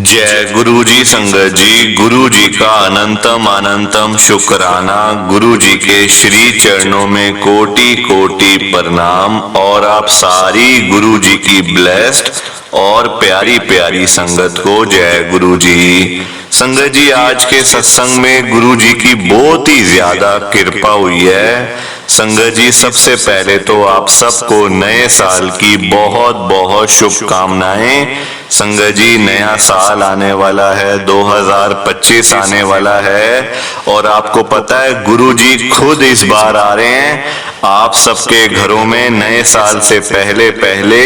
जय गुरु जी। संगत जी, गुरु जी का अनंतम अनंतम शुक्राना। गुरु जी के श्री चरणों में कोटि कोटि प्रणाम। और आप सारी गुरु जी की ब्लेस्ड और प्यारी प्यारी संगत को जय गुरु जी। संगत जी, आज के सत्संग में गुरु जी की बहुत ही ज्यादा कृपा हुई है। संगत जी, सबसे पहले तो आप सबको नए साल की बहुत बहुत शुभकामनाएं। संगत जी, नया साल आने वाला है, 2025 आने वाला है। और आपको पता है गुरु जी खुद इस बार आ रहे हैं आप सबके घरों में। नए साल से पहले पहले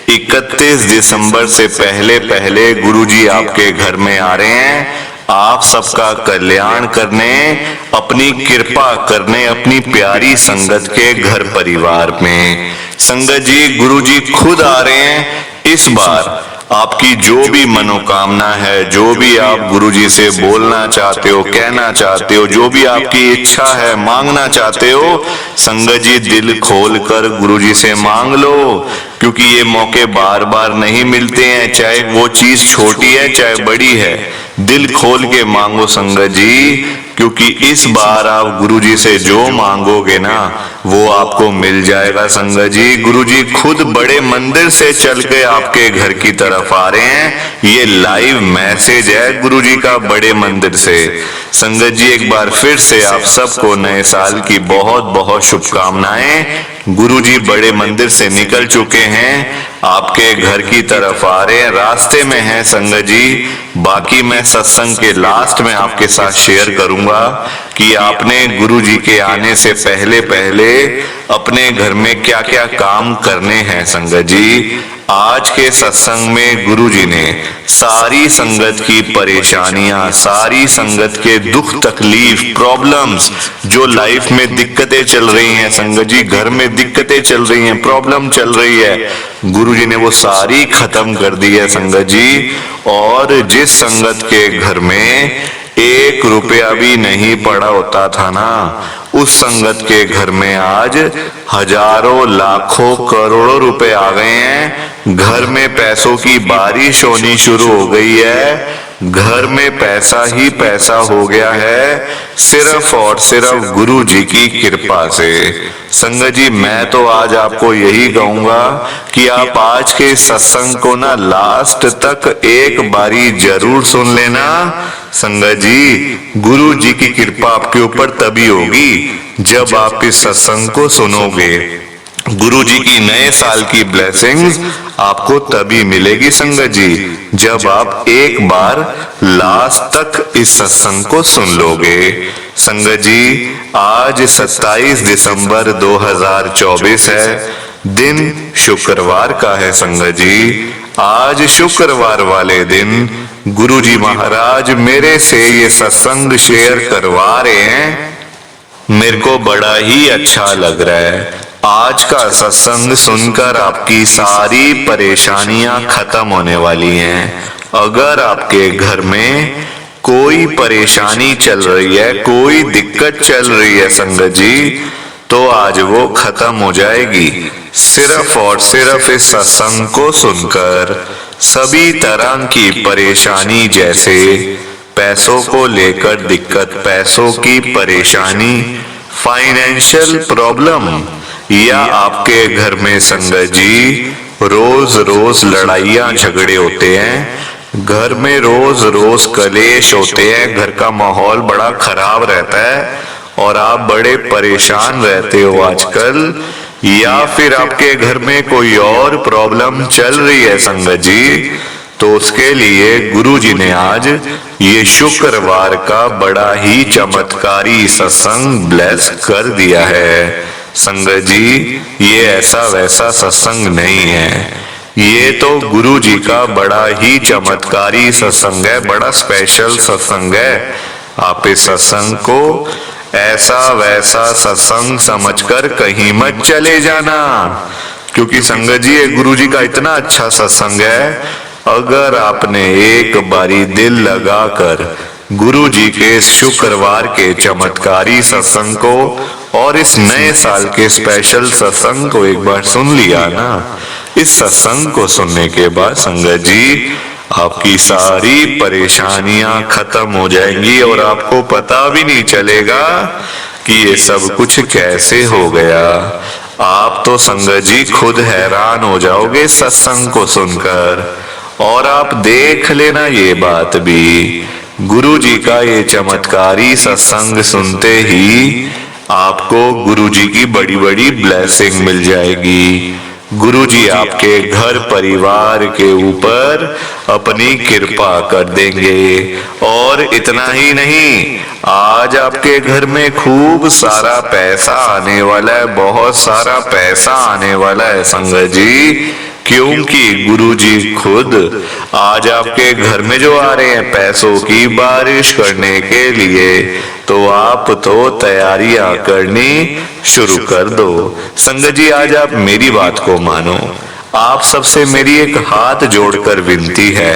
31 दिसंबर से पहले पहले गुरु जी आपके घर में आ रहे हैं, आप सबका कल्याण करने, अपनी कृपा करने अपनी प्यारी संगत के घर परिवार में। संगत जी, गुरु जी खुद आ रहे हैं इस बार। आपकी जो भी मनोकामना है, जो भी आप गुरु जी से बोलना चाहते हो, कहना चाहते हो, जो भी आपकी इच्छा है, मांगना चाहते हो, संगत जी दिल खोल कर गुरु जी से मांग लो। क्योंकि ये मौके बार बार नहीं मिलते हैं, चाहे वो चीज छोटी है चाहे बड़ी है। दिल खोल के मांगो संगत जी, क्योंकि इस बार आप गुरु जी से जो मांगोगे ना वो आपको मिल जाएगा। संगत जी, गुरु जी खुद बड़े मंदिर से चल के आपके घर की तरफ आ रहे हैं। ये लाइव मैसेज है गुरु जी का बड़े मंदिर से। संगत जी, एक बार फिर से आप सबको नए साल की बहुत बहुत शुभकामनाएं। गुरु जी बड़े मंदिर से निकल चुके हैं, आपके घर की तरफ आ रहे हैं, रास्ते में हैं संगत जी। बाकी मैं सत्संग के लास्ट में आपके साथ शेयर करूंगा कि आपने गुरु जी के आने से पहले पहले अपने घर में क्या क्या काम करने हैं। संगत जी, आज के सत्संग में गुरु जी ने सारी संगत की परेशानियां, सारी संगत के दुख तकलीफ प्रॉब्लम्स, जो लाइफ में दिक्कतें चल रही हैं संगत जी, घर में दिक्कतें चल रही हैं, प्रॉब्लम चल रही है, गुरु जी ने वो सारी खत्म कर दी है संगत जी। और जिस संगत के घर में 1 रुपया भी नहीं पड़ा होता था ना, उस संगत के घर में आज हजारों लाखों करोड़ों रुपए आ गए हैं। घर में पैसों की बारिश होनी शुरू हो गई है, घर में पैसा ही पैसा हो गया है, सिर्फ और सिर्फ गुरु जी की कृपा से। संगत जी, मैं तो आज आपको यही कहूंगा कि आप आज के सत्संग को ना लास्ट तक एक बारी जरूर सुन लेना। संगत जी, गुरु जी की कृपा आपके ऊपर तभी होगी जब आप इस सत्संग को सुनोगे। गुरु जी की नए साल की ब्लेसिंग्स आपको तभी मिलेगी संगत जी, जब आप एक बार लास्ट तक इस सत्संग को सुन लोगे। संगत जी, आज 27 दिसंबर 2024 है, दिन शुक्रवार का है। संगत जी, आज शुक्रवार वाले दिन गुरु जी महाराज मेरे से ये सत्संग शेयर करवा रहे हैं। मेरे को बड़ा ही अच्छा लग रहा है। आज का सत्संग सुनकर आपकी सारी परेशानियां खत्म होने वाली हैं। अगर आपके घर में कोई परेशानी चल रही है, कोई दिक्कत चल रही है संगत जी, तो आज वो खत्म हो जाएगी सिर्फ और सिर्फ इस सत्संग को सुनकर। सभी तरह की परेशानी, जैसे पैसों को लेकर दिक्कत, पैसों की परेशानी, फाइनेंशियल प्रॉब्लम, या आपके घर में संगत जी रोज रोज लड़ाइयां झगड़े होते हैं, घर में रोज रोज कलेश होते हैं, घर का माहौल बड़ा खराब रहता है और आप बड़े परेशान रहते हो आजकल, या फिर आपके घर में कोई और प्रॉब्लम चल रही है संगत जी, तो उसके लिए गुरु जी ने आज ये शुक्रवार का बड़ा ही चमत्कारी सत्संग ब्लेस कर दिया है। संगत जी, ये ऐसा वैसा सत्संग नहीं है, ये तो गुरु जी का बड़ा ही चमत्कारी सत्संग है, बड़ा स्पेशल सत्संग है। आप इस सत्संग को ऐसा वैसा सत्संग समझकर कहीं मत चले जाना, क्योंकि संगत जी ये गुरु जी का इतना अच्छा सत्संग है। अगर आपने एक बारी दिल लगाकर गुरु जी के शुक्रवार के चमत्कारी सत्संग को और इस नए साल के स्पेशल सत्संग को एक बार सुन लिया ना, इस सत्संग को सुनने के बाद संगत जी आपकी सारी परेशानियां खत्म हो जाएंगी और आपको पता भी नहीं चलेगा कि ये सब कुछ कैसे हो गया। आप तो संगत जी खुद हैरान हो जाओगे सत्संग को सुनकर। और आप देख लेना ये बात भी, गुरु जी का ये चमत्कारी सत्संग सुनते ही आपको गुरु जी की बड़ी बड़ी ब्लेसिंग मिल जाएगी। गुरु जी आपके घर परिवार के ऊपर अपनी कृपा कर देंगे। और इतना ही नहीं, आज आपके घर में खूब सारा पैसा आने वाला है, बहुत सारा पैसा आने वाला है संगत जी, क्योंकि गुरु जी खुद आज आपके घर में जो आ रहे हैं पैसों की बारिश करने के लिए, तो आप तो तैयारियां करनी शुरू कर दो। संगत जी आज आप मेरी बात को मानो। आप सबसे मेरी एक हाथ जोड़कर विनती है,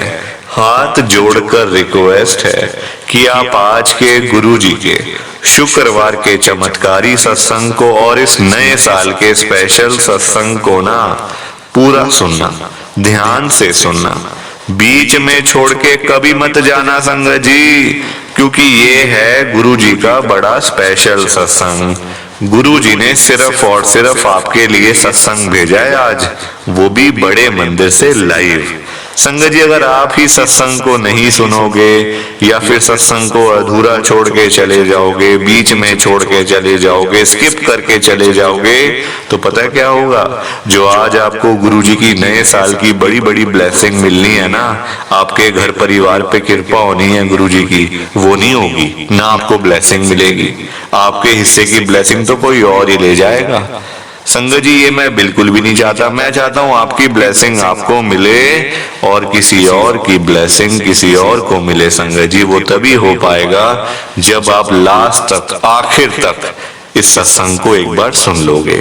हाथ जोड़कर रिक्वेस्ट है कि आप आज के गुरु जी के शुक्रवार के चमत्कारी सत्संग को और इस नए साल के स्पेशल सत्संग को ना पूरा सुनना, ध्यान से सुनना, बीच में छोड़ के कभी मत जाना संगत जी, क्योंकि ये है गुरु जी का बड़ा स्पेशल सत्संग। गुरु जी ने सिर्फ और सिर्फ आपके लिए सत्संग भेजा है आज, वो भी बड़े मंदिर से लाइव। संगत जी अगर आप ही सत्संग को नहीं सुनोगे या फिर सत्संग को अधूरा छोड़ के चले जाओगे, बीच में छोड़ के चले जाओगे, स्किप करके चले जाओगे, तो पता क्या होगा, जो आज आपको गुरु जी की नए साल की बड़ी बड़ी ब्लेसिंग मिलनी है ना, आपके घर परिवार पे कृपा होनी है गुरु जी की, वो नहीं होगी ना, आपको ब्लेसिंग मिलेगी। आपके हिस्से की ब्लेसिंग तो कोई और ही ले जाएगा। संगत जी ये मैं बिल्कुल भी नहीं चाहता। मैं चाहता हूं आपकी ब्लेसिंग आपको मिले और किसी और की ब्लेसिंग किसी और को मिले। संगत जी वो तभी हो पाएगा जब आप लास्ट तक, आखिर तक इस सत्संग को एक बार सुन लोगे।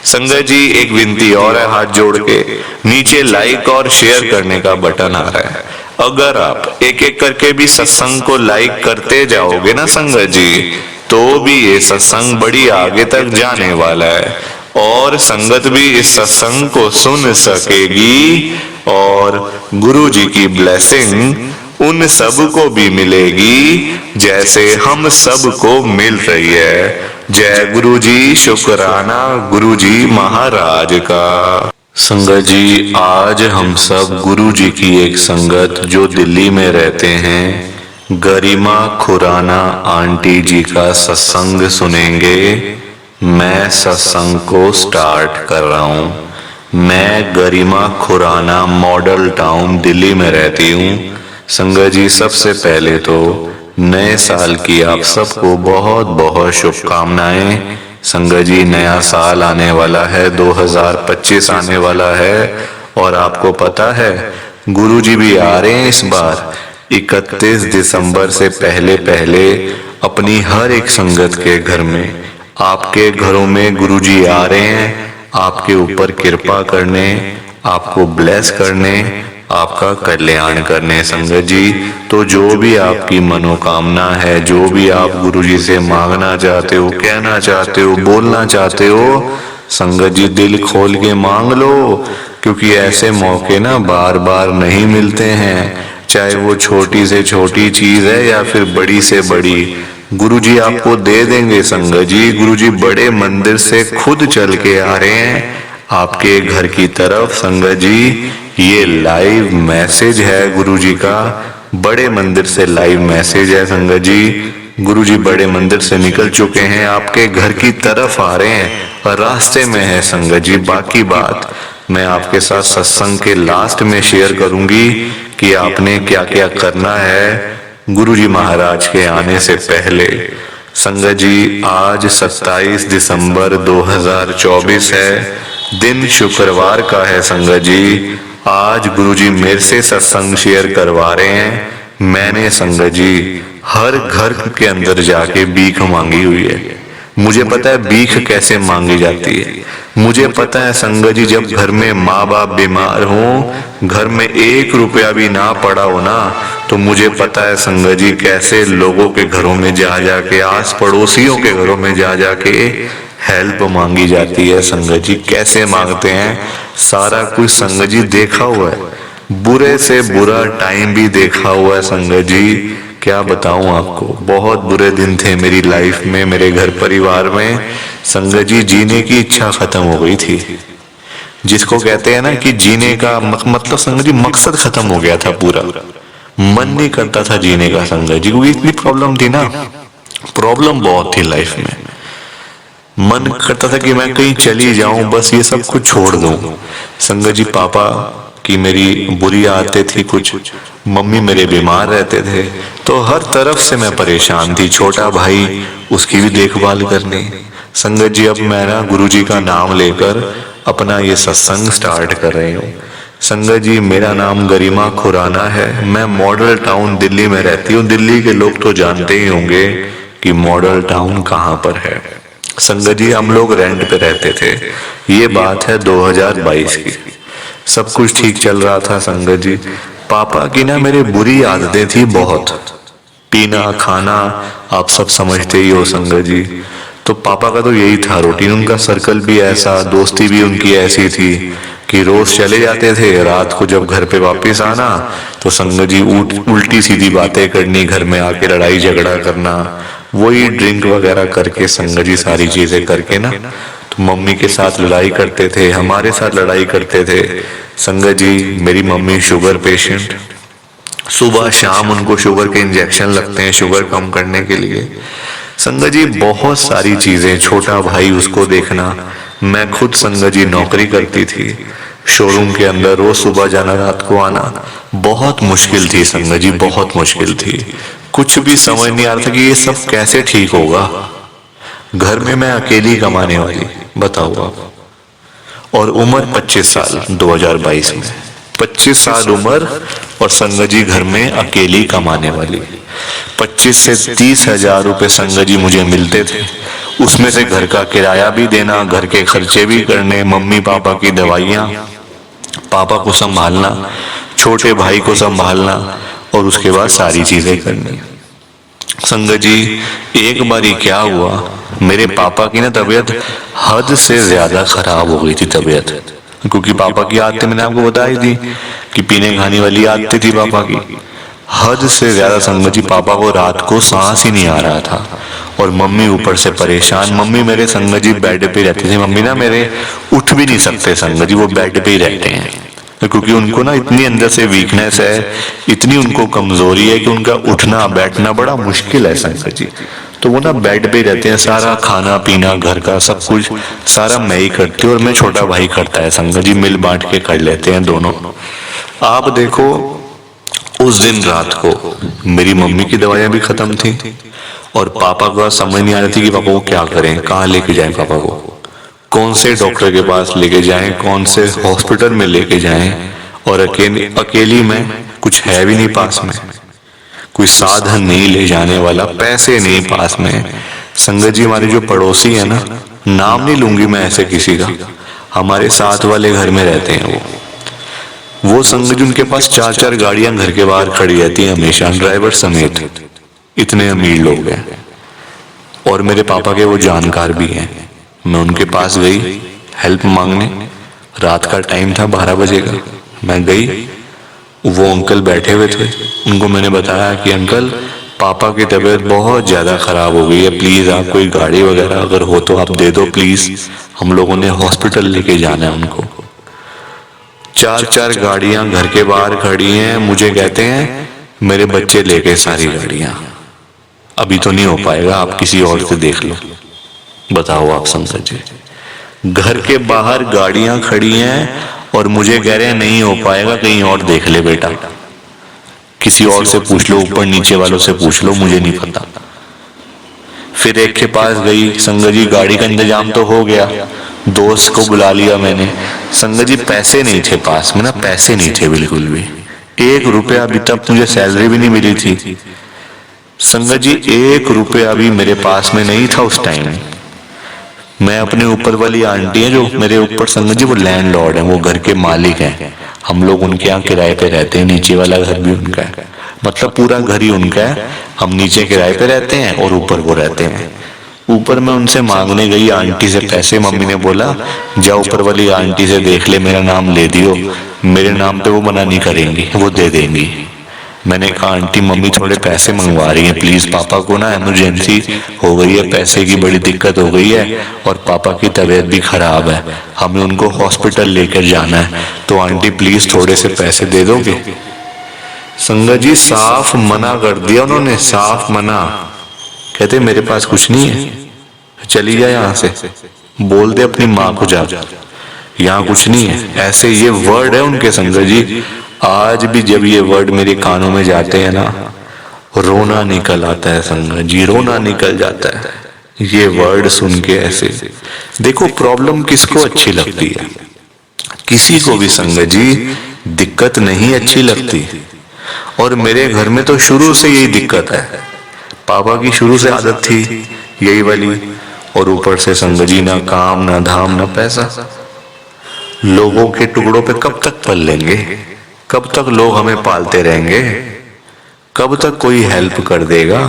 संगत जी एक विनती और है, हाथ जोड़ के नीचे लाइक और शेयर करने का बटन आ रहा है, अगर आप एक एक करके भी सत्संग को लाइक करते जाओगे ना संगत जी, तो भी ये सत्संग बड़ी आगे तक जाने वाला है और संगत भी इस सत्संग को सुन सकेगी और गुरु जी की ब्लेसिंग उन सब को भी मिलेगी जैसे हम सब को मिल रही है। जय गुरु जी, शुक्राना गुरु जी महाराज का। संगत जी आज हम सब गुरु जी की एक संगत जो दिल्ली में रहते हैं, गरिमा खुराना आंटी जी का सत्संग सुनेंगे। मैं सत्संग को स्टार्ट कर रहा हूँ। मैं गरिमा खुराना मॉडल टाउन दिल्ली में रहती हूँ। संगत जी सबसे पहले तो नए साल की आप सबको बहुत बहुत शुभकामनाएं। संगत जी नया साल आने वाला है, 2025 आने वाला है और आपको पता है गुरु जी भी आ रहे हैं इस बार 31 दिसंबर से पहले पहले अपनी हर एक संगत के घर में। आपके घरों में गुरुजी आ रहे हैं आपके ऊपर कृपा करने, आपको ब्लेस करने, आपका कल्याण करने। संगत जी तो जो भी आपकी मनोकामना है, जो भी आप गुरुजी से मांगना चाहते हो, कहना चाहते हो, बोलना चाहते हो, संगत जी दिल खोल के मांग लो, क्योंकि ऐसे मौके ना बार बार नहीं मिलते हैं। चाहे वो छोटी से छोटी चीज है या फिर बड़ी से बड़ी, गुरुजी आपको दे देंगे। संगत जी गुरुजी बड़े मंदिर से खुद चल के आ रहे हैं आपके घर की तरफ। संगत जी ये लाइव मैसेज है गुरुजी का, बड़े मंदिर से लाइव मैसेज है। संगत जी गुरुजी बड़े मंदिर से निकल चुके हैं, आपके घर की तरफ आ रहे हैं और रास्ते में है। संगत जी बाकी बात मैं आपके साथ सत्संग के लास्ट में शेयर करूंगी कि आपने क्या क्या करना है गुरुजी महाराज के आने से पहले। संगत जी आज 27 दिसंबर 2024 है, दिन शुक्रवार का है। संगत जी आज गुरुजी मेरे से सत्संग शेयर करवा रहे हैं। मैंने संगत जी हर घर के अंदर जाके भीख मांगी हुई है। मुझे पता है भीख कैसे मांगी जाती है। मुझे पता है संगत जी जब घर में माँ बाप बीमार हो, घर में 1 रुपया भी ना पड़ा हो ना, तो मुझे पता है संगत जी कैसे लोगों के घरों में जा जाके, आस पड़ोसियों के घरों में जा जाके हेल्प मांगी जाती है। संगत जी कैसे मांगते हैं सारा कुछ संगत जी देखा हुआ है। बुरे से बुरा टाइम भी देखा हुआ है संगत जी, क्या बताऊं आपको। बहुत बुरे दिन थे मेरी लाइफ में, मेरे घर परिवार में। संगत जी जीने की इच्छा खत्म हो गई थी। जिसको कहते हैं ना कि जीने का मतलब संगत जी मकसद खत्म हो गया था पूरा। मन नहीं करता था जीने का संगत जी, क्योंकि इतनी प्रॉब्लम थी ना, प्रॉब्लम बहुत थी लाइफ में। मन करता था कि मैं कहीं चली जाऊं, बस ये सब कुछ छोड़ दूं। संगत जी पापा की मेरी बुरी आदतें थी कुछ, मम्मी मेरे बीमार रहते थे, तो हर तरफ से मैं परेशान थी। छोटा भाई, उसकी भी देखभाल करनी। संगत जी अब मैं ना गुरुजी का नाम लेकर अपना ये सत्संग स्टार्ट कर रही हूँ। संगत जी मेरा नाम गरिमा खुराना है, मैं मॉडल टाउन दिल्ली में रहती हूँ। दिल्ली के लोग तो जानते ही होंगे कि मॉडल टाउन कहाँ पर है। संगत जी हम लोग रेंट पे रहते थे, ये बात है 2022 की। सब कुछ ठीक चल रहा था संगत जी। पापा की ना मेरे बुरी आदतें थी बहुत, पीना खाना आप सब समझते ही हो संगत जी। तो पापा का तो यही था रूटीन, उनका सर्कल भी ऐसा, दोस्ती भी उनकी ऐसी थी कि रोज चले जाते थे, रात को जब घर पे वापस आना तो संगत जी उल्टी सीधी बातें करनी, घर में आके लड़ाई झगड़ा करना, वही ड्रिंक वगैरह करके संगत जी सारी चीजें करके ना, तो मम्मी के साथ लड़ाई करते थे, हमारे साथ लड़ाई करते थे। संगत जी मेरी मम्मी शुगर पेशेंट, सुबह शाम उनको शुगर के इंजेक्शन लगते हैं शुगर कम करने के लिए। संगत जी बहुत सारी चीजें, छोटा भाई उसको देखना, मैं खुद संगत जी नौकरी करती थी शोरूम के अंदर, रोज सुबह जाना रात को आना, बहुत मुश्किल थी संगत जी, बहुत मुश्किल थी। कुछ भी समझ नहीं आ रहा था कि ये सब कैसे ठीक होगा। घर में मैं अकेली कमाने वाली, बताओ आप, और उम्र 25 साल 2022 में 25 साल उम्र, और संगत जी घर में अकेली कमाने वाली। 25 से 30 हजार रुपए संगत जी मुझे मिलते थे, उसमें से घर का किराया भी देना, घर के खर्चे भी करने, मम्मी पापा की दवाइयाँ, पापा को संभालना, छोटे भाई को संभालना, और उसके बाद सारी चीजें करनी। संगत जी एक बारी क्या हुआ, मेरे पापा की ना तबीयत हद से ज्यादा खराब हो गई थी तबीयत, क्योंकि पापा की आदतें मैंने आपको बताई थी कि पीने खाने वाली आदतें थी पापा की, हद से ज्यादा। संगत जी पापा को रात को सांस ही नहीं आ रहा था, और मम्मी ऊपर से परेशान। मम्मी मेरे संगत जी बेड पे रहती थी, मम्मी ना मेरे उठ भी नहीं सकते संगत जी, वो बेड पे ही रहते हैं, क्योंकि उनको ना इतनी अंदर से वीकनेस है, इतनी उनको कमजोरी है कि उनका उठना बैठना बड़ा मुश्किल है संगत जी। तो वो ना बेड पे रहते हैं, सारा खाना पीना घर का सब कुछ सारा मैं ही करती हूँ, और मैं छोटा भाई करता है संगत जी, मिल बांट के कर लेते हैं दोनों। आप देखो उस दिन रात को मेरी मम्मी की दवाइयां भी खत्म थी, और पापा को समझ नहीं आ रही थी कि पापा को क्या करें, कहाँ लेके जाएं पापा को, कौन से डॉक्टर के पास लेके जाएं, कौन से हॉस्पिटल में लेके जाएं, और अकेली में कुछ है भी नहीं पास में, कोई साधन नहीं ले जाने वाला, पैसे नहीं पास में। संगत जी हमारे जो पड़ोसी है ना, नाम नहीं लूंगी मैं ऐसे किसी का, हमारे साथ वाले घर में रहते हैं वो संगत जी उनके पास 4-4 गाड़ियां घर के बाहर खड़ी रहती हैं हमेशा, ड्राइवर समेत, इतने अमीर लोग हैं। और मेरे पापा के वो जानकार भी हैं। मैं उनके पास गई हेल्प मांगने, रात का टाइम था 12 बजे का, मैं गई, वो अंकल बैठे हुए थे, उनको मैंने बताया कि अंकल पापा की तबीयत बहुत ज्यादा खराब हो गई है, प्लीज आप कोई गाड़ी वगैरह अगर हो तो आप दे दो प्लीज, हम लोगों ने हॉस्पिटल लेके जाना है उनको। 4-4 गाड़ियां घर के बाहर खड़ी हैं, मुझे कहते हैं मेरे बच्चे लेके सारी गाड़ियां, अभी तो नहीं हो पाएगा, आप किसी और से देख लो। बताओ आप संगत जी, घर के बाहर गाड़ियां खड़ी हैं और मुझे कह रहे हैं नहीं हो पाएगा, कहीं और देख ले बेटा, किसी और से पूछ लो, ऊपर नीचे वालों से पूछ लो, मुझे नहीं पता। फिर एक के पास गई संगत जी, गाड़ी का इंतजाम तो हो गया, दोस्त को बुला लिया मैंने। संगत जी पैसे नहीं थे पास में ना, पैसे नहीं थे बिल्कुल भी, 1 रुपया अभी तक मुझे सैलरी भी नहीं मिली थी संगत जी, 1 रुपया भी मेरे पास में नहीं था उस टाइम। मैं अपने ऊपर वाली आंटी है जो मेरे ऊपर संगत जी, वो लैंडलॉर्ड है, वो घर के मालिक हैं, हम लोग उनके यहाँ किराए पे रहते हैं, नीचे वाला घर भी उनका है, मतलब पूरा घर ही उनका है, हम नीचे किराए पे रहते हैं और ऊपर वो रहते हैं। ऊपर मैं उनसे मांगने गई आंटी से पैसे। मम्मी ने बोला जा ऊपर वाली आंटी से देख ले, मेरा नाम ले दियो, मेरे नाम पे वो मना नहीं करेंगी, वो दे देंगी। मैंने कहा आंटी मम्मी थोड़े पैसे मंगवा रही हैं प्लीज, पापा को ना इमरजेंसी हो गई है, पैसे की बड़ी दिक्कत हो गई है और पापा की तबीयत भी खराब है, हमें उनको हॉस्पिटल लेकर जाना है, तो आंटी प्लीज थोड़े से पैसे दे दोगे। संगत जी साफ मना कर दिया उन्होंने, साफ मना। कहते मेरे पास कुछ नहीं है, चली जा यहाँ से, बोल दे अपनी माँ को जा, यहाँ कुछ नहीं है। ऐसे ये वर्ड है उनके संगत जी। आज भी जब ये वर्ड मेरे कानों में जाते हैं ना, रोना निकल आता है संगत जी, रोना निकल जाता है ये वर्ड सुन के। ऐसे देखो प्रॉब्लम किसको अच्छी लगती है, किसी को भी संगत जी दिक्कत नहीं अच्छी लगती। और मेरे घर में तो शुरू से यही दिक्कत है, पापा की शुरू से आदत थी यही वाली, और ऊपर से संगत जी ना काम ना धाम ना पैसा। लोगों के टुकड़ों पे कब तक पल लेंगे, कब तक लोग हमें पालते रहेंगे, कब तक कोई हेल्प कर देगा,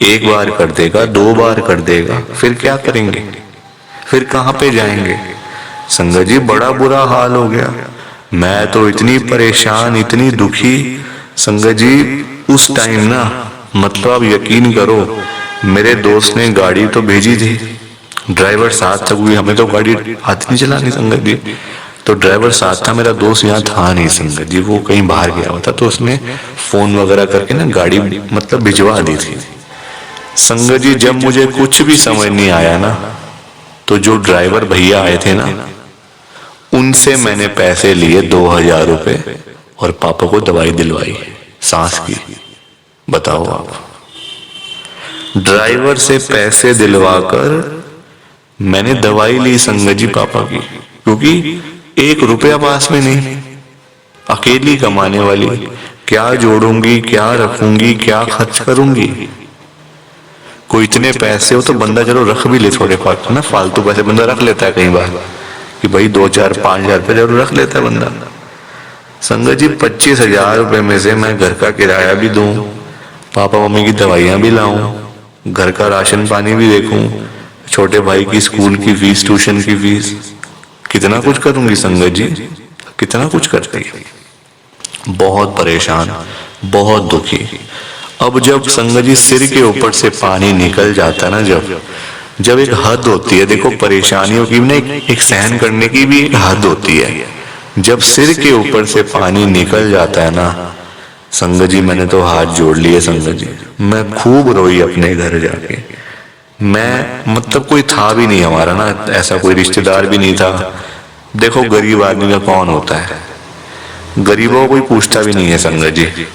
एक बार कर देगा, दो बार कर देगा, फिर क्या करेंगे, फिर कहां पे जाएंगे। संगत जी बड़ा बुरा हाल हो गया, मैं तो इतनी परेशान, इतनी दुखी संगत जी उस टाइम ना, मतलब आप यकीन करो मेरे दोस्त ने गाड़ी तो भेजी थी, ड्राइवर साथ था, क्योंकि हमें तो गाड़ी आती नहीं चलानी संगत जी, तो ड्राइवर साथ था, मेरा दोस्त यहाँ था नहीं संगत जी, वो कहीं बाहर गया हुआ था, तो उसने फोन वगैरह करके ना गाड़ी मतलब भिजवा दी थी। संगत जी जब मुझे कुछ भी समझ नहीं आया ना, तो जो ड्राइवर भैया आए थे ना, उनसे मैंने पैसे लिए 2000 रुपए और पापा को दवाई दिलवाई सांस की। बताओ आप, ड्राइवर से पैसे दिलवाकर मैंने दवाई ली संगत जी पापा की, क्योंकि 1 रुपया पास में नहीं, अकेली कमाने वाली, क्या जोड़ूंगी, क्या रखूंगी, क्या खर्च करूंगी। कोई इतने पैसे हो तो बंदा चलो रख भी ले, थोड़े पास ना फालतू पैसे बंदा रख लेता है कई बार, कि भाई 2-4 5,000 रुपये जरूर रख लेता है बंदा। संगत जी 25,000 रुपये में से मैं घर का किराया भी दूं, पापा मम्मी की दवाइयां भी लाऊं, घर का राशन पानी भी देखूं, छोटे भाई की स्कूल की फीस, ट्यूशन की फीस, कितना कुछ करूंगी संगत जी, कितना कुछ करती है। बहुत परेशान, बहुत दुखी। अब जब संगत जी सिर के ऊपर से पानी निकल जाता है ना, जब एक हद होती है, देखो परेशानियों की ना एक सहन करने की भी एक हद होती है। जब सिर के ऊपर से पानी निकल जाता है ना संगत जी, मैंने तो हाथ जोड़ लिए संगत जी, मैं खूब रोई अपने घर जाके। मैं मतलब कोई था भी नहीं हमारा ना, ऐसा कोई रिश्तेदार भी नहीं था। देखो गरीब आदमी का कौन होता है, गरीबों को कोई पूछता भी नहीं है संगत जी।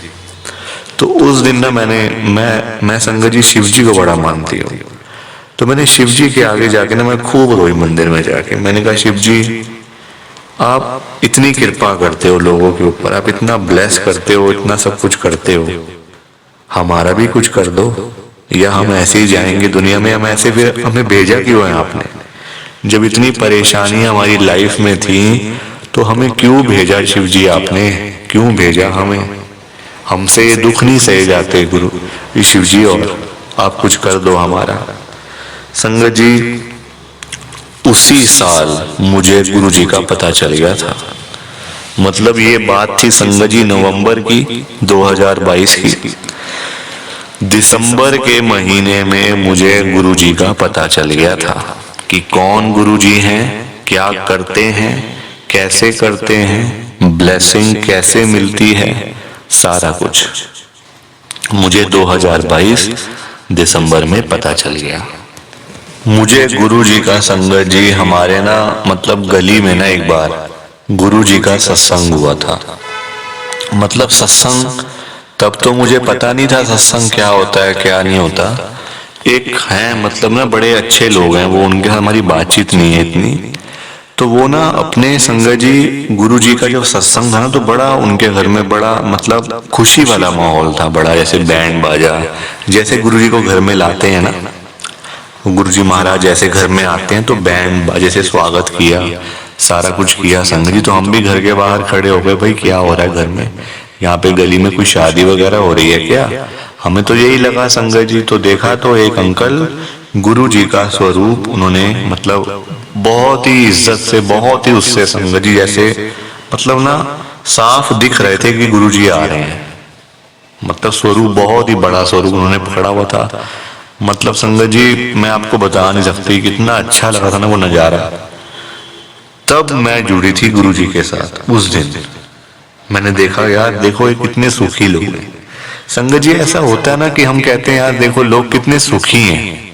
तो उस दिन ना मैं संगत जी शिव जी को बड़ा मानती हूँ, तो मैंने शिव जी के आगे जाके ना मैं खूब रोई मंदिर में जाके। मैंने कहा शिव जी आप इतनी कृपा करते हो लोगों के ऊपर, आप इतना ब्लेस करते हो, इतना सब कुछ करते हो, हमारा भी कुछ कर दो, या हम ऐसे ही जाएंगे दुनिया में, हम ऐसे, फिर हमें भेजा क्यों है आपने। जब इतनी परेशानियां हमारी लाइफ में थी तो हमें क्यों भेजा शिव जी आपने, क्यों भेजा हमें, हमसे ये दुख नहीं सहे जाते गुरु शिव जी, और आप कुछ कर दो हमारा। संगत जी उसी साल मुझे गुरु जी का पता चल गया था, मतलब ये बात थी संगत जी नवंबर की 2022 की। दिसंबर के महीने में मुझे गुरु जी का पता चल गया था कि कौन गुरु जी हैं, क्या करते हैं, कैसे करते हैं, ब्लेसिंग कैसे मिलती है, सारा कुछ मुझे 2022 दिसंबर में पता चल गया। मुझे गुरु जी का संगत जी हमारे ना मतलब गली में ना एक बार गुरु जी का सत्संग हुआ था। मतलब सत्संग तब तो मुझे पता नहीं था सत्संग क्या होता है क्या नहीं होता। एक है मतलब ना बड़े अच्छे लोग हैं वो, उनके हमारी बातचीत नहीं है इतनी, तो वो ना अपने संगत जी गुरु जी का जो सत्संग था ना तो बड़ा उनके घर में बड़ा मतलब खुशी वाला माहौल था, बड़ा जैसे बैंड बाजा, जैसे गुरु जी को घर में लाते हैं ना, गुरु जी महाराज जैसे घर में आते हैं तो बैंड बाजे से स्वागत किया, सारा कुछ किया संगत जी। तो हम भी घर के बाहर खड़े हो गए, भाई क्या हो रहा है घर में, यहाँ पे गली में कोई शादी वगैरह हो रही है क्या, हमें तो यही लगा संगत जी। तो देखा तो एक अंकल गुरु जी का स्वरूप उन्होंने मतलब बहुत ही इज्जत से, बहुत ही उससे संगत जी जैसे मतलब ना साफ दिख रहे थे कि गुरु जी आ रहे हैं। मतलब स्वरूप बहुत ही बड़ा स्वरूप उन्होंने पकड़ा हुआ था। मतलब संगत जी मैं आपको बता नहीं सकती कितना अच्छा लगा था ना वो नजारा। तब मैं जुड़ी थी गुरु जी के साथ। उस दिन मैंने देखा यार देखो ये कितने सुखी लोग हैं। संगत जी ऐसा होता है ना कि हम कहते हैं यार देखो लोग कितने सुखी हैं,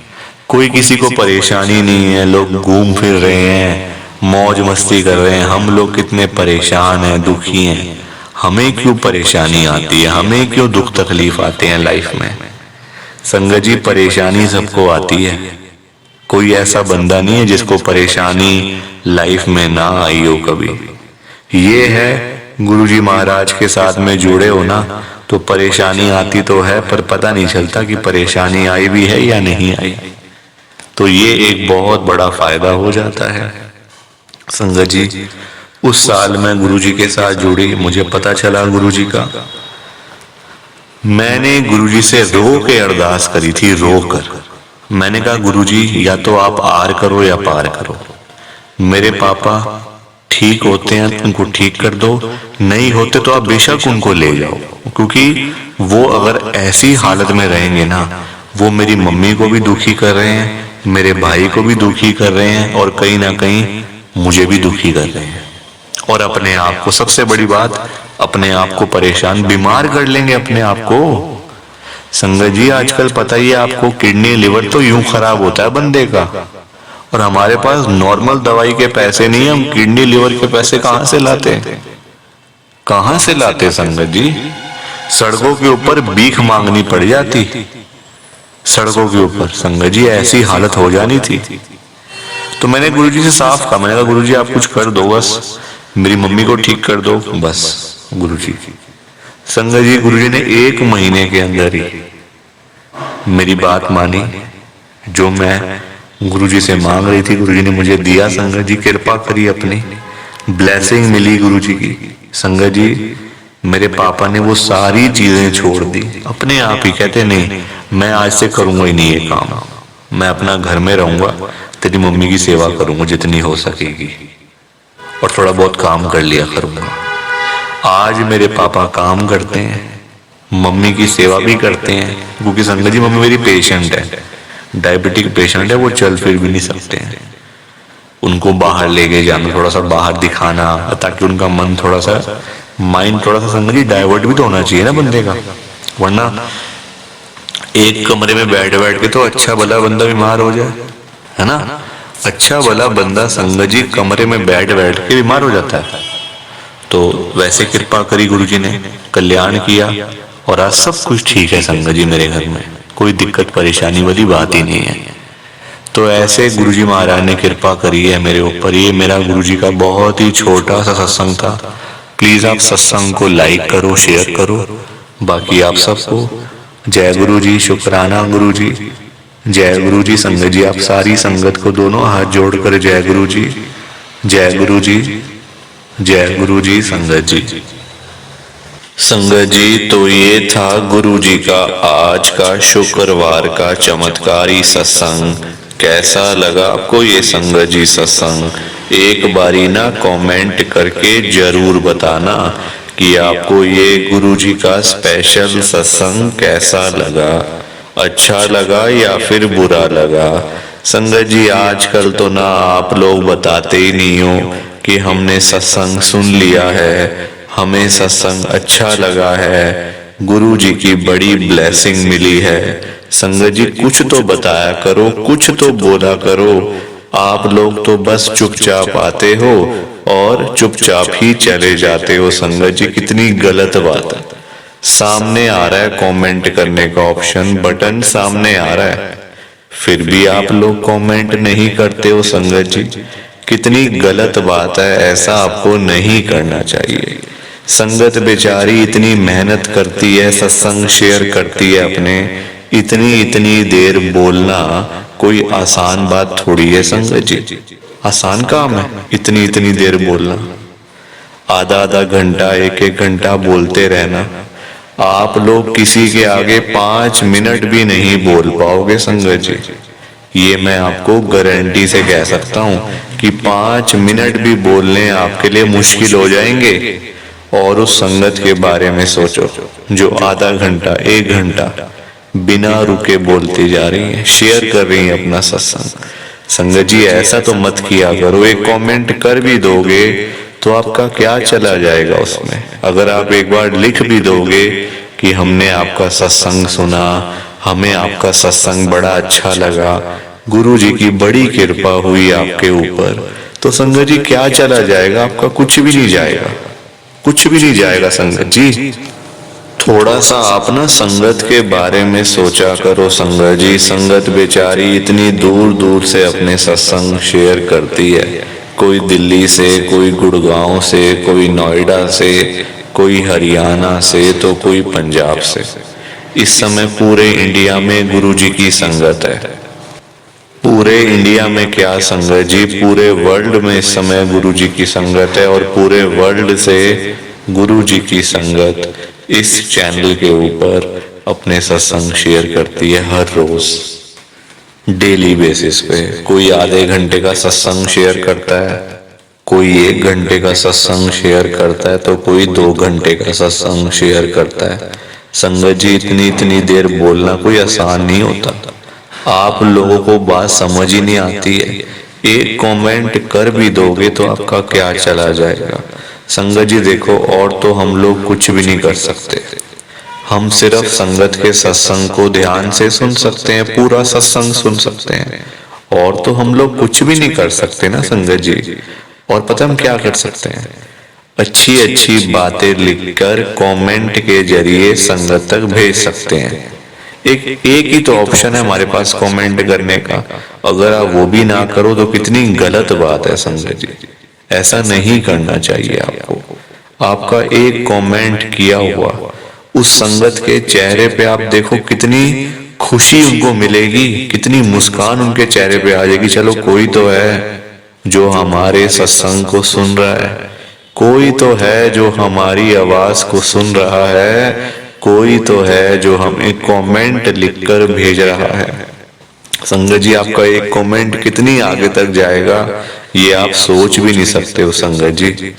कोई किसी को परेशानी नहीं है, लोग घूम फिर रहे हैं, मौज मस्ती कर रहे हैं। हम लोग कितने परेशान हैं, दुखी हैं। हमें क्यों परेशानी आती है, हमें क्यों दुख तकलीफ आते हैं लाइफ में। संगत जी परेशानी सबको आती है, कोई ऐसा बंदा नहीं है जिसको परेशानी लाइफ में ना आई हो कभी। ये है गुरुजी महाराज के साथ में जुड़े हो ना तो परेशानी आती तो है पर पता नहीं चलता कि परेशानी आई भी है या नहीं आई। तो ये एक बहुत बड़ा फायदा हो जाता है। संगत जी उस साल मैं गुरुजी के साथ जुड़ी, मुझे पता चला गुरुजी का। मैंने गुरुजी से रो के अरदास करी थी, रो कर। मैंने कहा गुरुजी या तो आप आर करो या पार करो। मेरे पापा ठीक होते हैं उनको ठीक कर दो, नहीं होते तो आप बेशक उनको ले जाओ, क्योंकि वो अगर ऐसी हालत में रहेंगे ना वो मेरी मम्मी को भी दुखी कर रहे हैं, मेरे भाई को भी दुखी कर रहे हैं और कहीं ना कहीं मुझे भी दुखी कर रहे हैं। और अपने आप को, सबसे बड़ी बात, अपने आप को परेशान, बीमार कर लेंगे अपने आप को। संगत जी आजकल पता ही है आपको किडनी लिवर तो यूं खराब होता है बंदे का, और हमारे पास नॉर्मल दवाई के पैसे नहीं है। हम किडनी लिवर के पैसे कहां से लाते, कहां से लाते संगत जी। सड़कों के ऊपर भीख मांगनी पड़ जाती, सड़कों के ऊपर संगत जी ऐसी हालत हो जानी थी। तो मैंने गुरुजी से साफ कहा, मैंने कहा गुरुजी आप कुछ कर दो, बस मेरी मम्मी को ठीक कर दो बस। गुरुजी संगत जी गुरुजी ने 1 महीने के अंदर ही मेरी बात मानी। जो मैं गुरुजी से मांग रही थी गुरुजी ने मुझे दिया। संगत जी कृपा करी, अपनी ब्लेसिंग मिली गुरुजी की। संगत जी मेरे पापा ने वो सारी चीजें छोड़ दी, अपने आप ही कहते नहीं मैं आज से करूंगा ही नहीं ये काम, मैं अपना घर में रहूंगा, तेरी मम्मी की सेवा करूंगा जितनी हो सकेगी और थोड़ा बहुत काम कर लिया करूंगा। आज मेरे पापा काम करते हैं, मम्मी की सेवा भी करते हैं, क्योंकि संगत जी मम्मी मेरी पेशेंट है, डायबिटिक पेशेंट है, वो चल फिर भी नहीं सकते हैं। उनको बाहर लेके जाना, थोड़ा सा बाहर दिखाना, ताकि उनका मन थोड़ा सा, माइंड थोड़ा सा संगत जी डाइवर्ट भी तो होना चाहिए ना बंदे का। वरना एक कमरे में बैठ बैठ के तो अच्छा भला बंदा बीमार हो जाए, है ना। अच्छा भला बंदा संगत जी कमरे में बैठ बैठ के बीमार हो जाता है। तो वैसे कृपा करी गुरुजी ने, कल्याण किया और आज सब कुछ ठीक है संगत जी। मेरे घर में कोई दिक्कत परेशानी वाली बात ही नहीं है। तो ऐसे गुरुजी महाराज ने कृपा करी है मेरे ऊपर। ये मेरा गुरुजी का बहुत ही छोटा सा सत्संग था। प्लीज आप सत्संग को लाइक करो, शेयर करो। बाकी आप सबको जय गुरु जी, शुक्राना गुरु जी, जय गुरु जी। संगत जी आप सारी संगत को दोनों हाथ जोड़कर जय गुरु जी, जय गुरु जी, जय गुरु जी। संगत जी, संगत जी तो ये था गुरु जी का आज का शुक्रवार का चमत्कारी सत्संग। कैसा लगा आपको ये संगत जी सत्संग? एक बारी ना कमेंट करके जरूर बताना कि आपको ये गुरु जी का स्पेशल सत्संग कैसा लगा, अच्छा लगा या फिर बुरा लगा। संगत जी आजकल तो ना आप लोग बताते ही नहीं हो कि हमने सत्संग सुन लिया है, हमें सत्संग अच्छा लगा है, गुरु जी की बड़ी ब्लेसिंग मिली है। संगत जी कुछ तो बताया करो, कुछ तो बोला करो। आप लोग तो बस चुपचाप आते हो और चुपचाप ही चले जाते हो। संगत जी कितनी गलत बात है। सामने आ रहा है कमेंट करने का ऑप्शन, बटन सामने आ रहा है, फिर भी आप लोग कमेंट नहीं करते हो। संगत जी कितनी गलत बात है, ऐसा आपको नहीं करना चाहिए। संगत बेचारी इतनी मेहनत करती है, सत्संग शेयर करती है अपने, इतनी देर बोलना कोई आसान बात थोड़ी है। संगत जी आसान काम है इतनी देर बोलना, आधा घंटा, एक घंटा बोलते रहना। आप लोग किसी के आगे 5 मिनट भी नहीं बोल पाओगे संगत जी, ये मैं आपको गारंटी से कह सकता हूँ कि 5 मिनट भी बोलने आपके लिए मुश्किल हो जाएंगे। और उस संगत के बारे में सोचो जो आधा घंटा 1 घंटा बिना रुके बोलती जा रही है, शेयर कर रही है अपना सत्संग। संगत जी ऐसा तो मत किया करो। एक कमेंट कर भी दोगे तो आपका क्या चला जाएगा उसमें। अगर आप एक बार लिख भी दोगे कि हमने आपका सत्संग सुना, हमें आपका सत्संग बड़ा अच्छा लगा, गुरु जी की बड़ी कृपा हुई आपके ऊपर, तो संगत जी क्या चला जाएगा आपका? कुछ भी नहीं जाएगा, कुछ भी नहीं जाएगा संगत जी। थोड़ा सा आप ना संगत के बारे में सोचा करो संगत जी। संगत बेचारी इतनी दूर दूर से अपने सत्संग शेयर करती है, कोई दिल्ली से, कोई गुड़गांव से, कोई नोएडा से, कोई हरियाणा से, तो कोई पंजाब से। इस समय पूरे इंडिया में गुरु जी की संगत है। पूरे इंडिया में क्या संगत जी, पूरे वर्ल्ड में इस समय गुरु जी की संगत है। और पूरे वर्ल्ड से गुरु जी की संगत इस चैनल के ऊपर अपने सत्संग शेयर करती है हर रोज, डेली बेसिस पे। कोई आधे घंटे का सत्संग शेयर करता है, कोई 1 घंटे का सत्संग शेयर करता है, तो कोई 2 घंटे का सत्संग शेयर करता है। संगत जी इतनी देर बोलना कोई आसान नहीं होता। आप लोगों को बात समझ ही नहीं आती है। एक कमेंट कर भी दोगे तो आपका क्या चला जाएगा। संगत जी देखो, और तो हम लोग कुछ भी नहीं कर सकते। हम सिर्फ संगत के सत्संग को ध्यान से सुन सकते हैं, पूरा सत्संग सुन सकते हैं, और तो हम लोग कुछ भी नहीं कर सकते ना संगत जी। और पता हम क्या कर सकते हैं? अच्छी अच्छी बातें लिखकर कमेंट के जरिए संगत तक भेज सकते हैं। एक ही तो ऑप्शन है हमारे पास कमेंट करने का। अगर आप वो भी ना करो तो कितनी गलत बात है संगत जी। ऐसा नहीं करना चाहिए आपको। आपका एक कमेंट किया हुआ उस संगत के चेहरे पे आप देखो, कितनी खुशी उनको मिलेगी, कितनी मुस्कान उनके चेहरे पे आ जाएगी। चलो कोई तो है जो हमारे सत्संग को सुन रहा है, कोई तो है जो हमारी आवाज को सुन रहा है, कोई तो है जो हमें कमेंट लिखकर भेज रहा है। संगत जी आपका एक कमेंट कितनी आगे तक जाएगा ये आप सोच भी नहीं सकते हो संगत जी।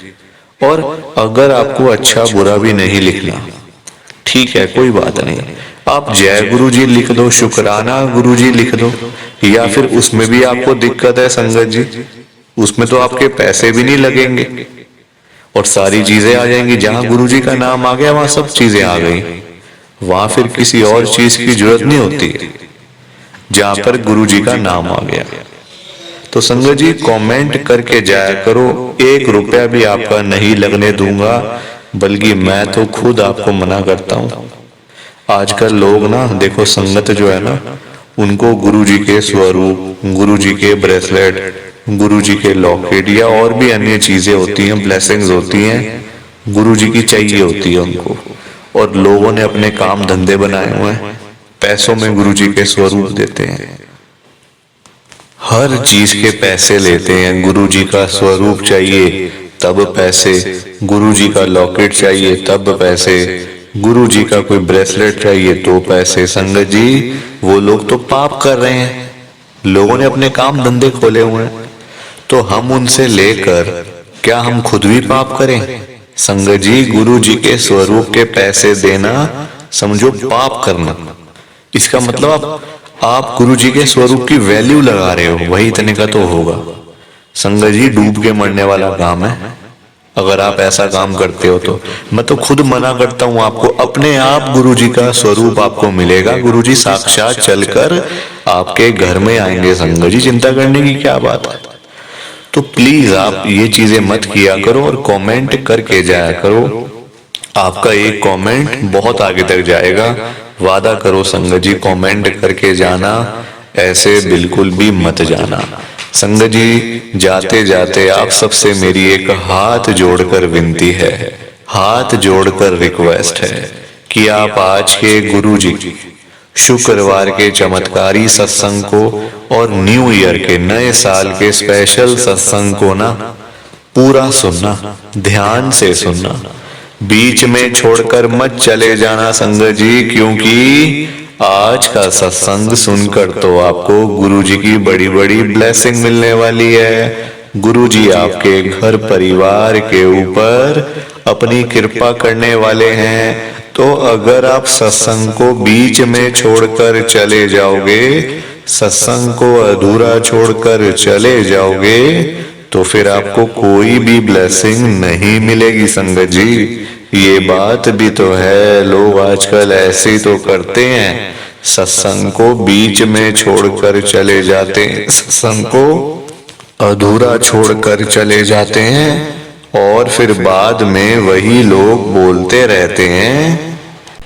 और अगर आपको अच्छा बुरा भी नहीं लिखना, ठीक है, कोई बात नहीं, आप जय गुरु जी लिख दो, शुक्राना गुरु जी लिख दो। या फिर उसमें भी आपको दिक्कत है संगत जी, उसमें तो आपके पैसे भी नहीं लगेंगे और सारी चीजें आ जाएंगी। जहां गुरु जी का नाम आ गया वहां सब चीजें आ गई, वहां फिर किसी और चीज की जरूरत नहीं होती। जहां पर गुरु जी का नाम आ गया तो संगत जी कमेंट करके जाया करो। 1 रुपया भी आपका नहीं लगने दूंगा, बल्कि मैं तो खुद आपको मना करता हूँ। आजकल लोग ना देखो, संगत जो है ना, उनको गुरु जी के स्वरूप, गुरु जी के ब्रेसलेट, गुरु जी के लॉकेट या और भी अन्य चीजें होती हैं, ब्लेसिंग्स होती हैं, गुरु जी की चाहिए होती है उनको। और लोगों ने अपने काम धंधे बनाए हुए हैं, पैसों में गुरु जी के स्वरूप देते हैं, हर चीज के पैसे लेते हैं। गुरु जी का स्वरूप चाहिए तब पैसे, गुरु जी का लॉकेट चाहिए तब पैसे, गुरु जी का कोई ब्रेसलेट चाहिए तो पैसे। संगत जी वो लोग तो पाप कर रहे हैं, लोगों ने अपने काम धंधे खोले हुए हैं, तो हम उनसे लेकर क्या हम खुद भी पाप करें? संगत जी गुरु जी के स्वरूप के पैसे देना समझो पाप करना। इसका मतलब आप गुरु जी के स्वरूप की वैल्यू लगा रहे हो, वही इतने का तो होगा। संगत जी डूब के मरने वाला काम है अगर आप ऐसा काम करते हो तो। मैं तो खुद मना करता हूँ आपको। अपने आप गुरु जी का स्वरूप आपको मिलेगा, गुरु जी साक्षात चलकर आपके घर में आएंगे। संगत जी चिंता करने की क्या बात है। तो प्लीज आप ये चीजें मत किया करो और कमेंट करके जाया करो। आपका एक कमेंट बहुत आगे तक जाएगा, वादा करो संगत जी। कमेंट करके जाना, ऐसे बिल्कुल भी मत जाना। संगत जी जाते जाते आप सबसे मेरी एक हाथ जोड़कर विनती है, हाथ जोड़कर रिक्वेस्ट है कि आप आज के गुरु जी शुक्रवार के चमत्कारी सत्संग को और न्यू ईयर के नए साल के स्पेशल सत्संग को ना पूरा सुनना, ध्यान से सुनना, बीच में छोड़कर मत चले जाना संगत जी, क्योंकि आज का सत्संग सुनकर तो आपको गुरुजी की बड़ी बड़ी ब्लेसिंग मिलने वाली है। गुरुजी आपके घर परिवार के ऊपर अपनी कृपा करने वाले हैं। तो अगर आप सत्संग को बीच में छोड़कर चले जाओगे, सत्संग को अधूरा छोड़कर चले जाओगे, तो फिर आपको कोई भी ब्लेसिंग नहीं मिलेगी संगत जी। ये बात भी तो है, लोग आजकल ऐसे तो करते हैं, सत्संग को बीच में छोड़कर चले जाते हैं, सत्संग को अधूरा छोड़कर चले जाते हैं और फिर बाद में वही लोग बोलते रहते हैं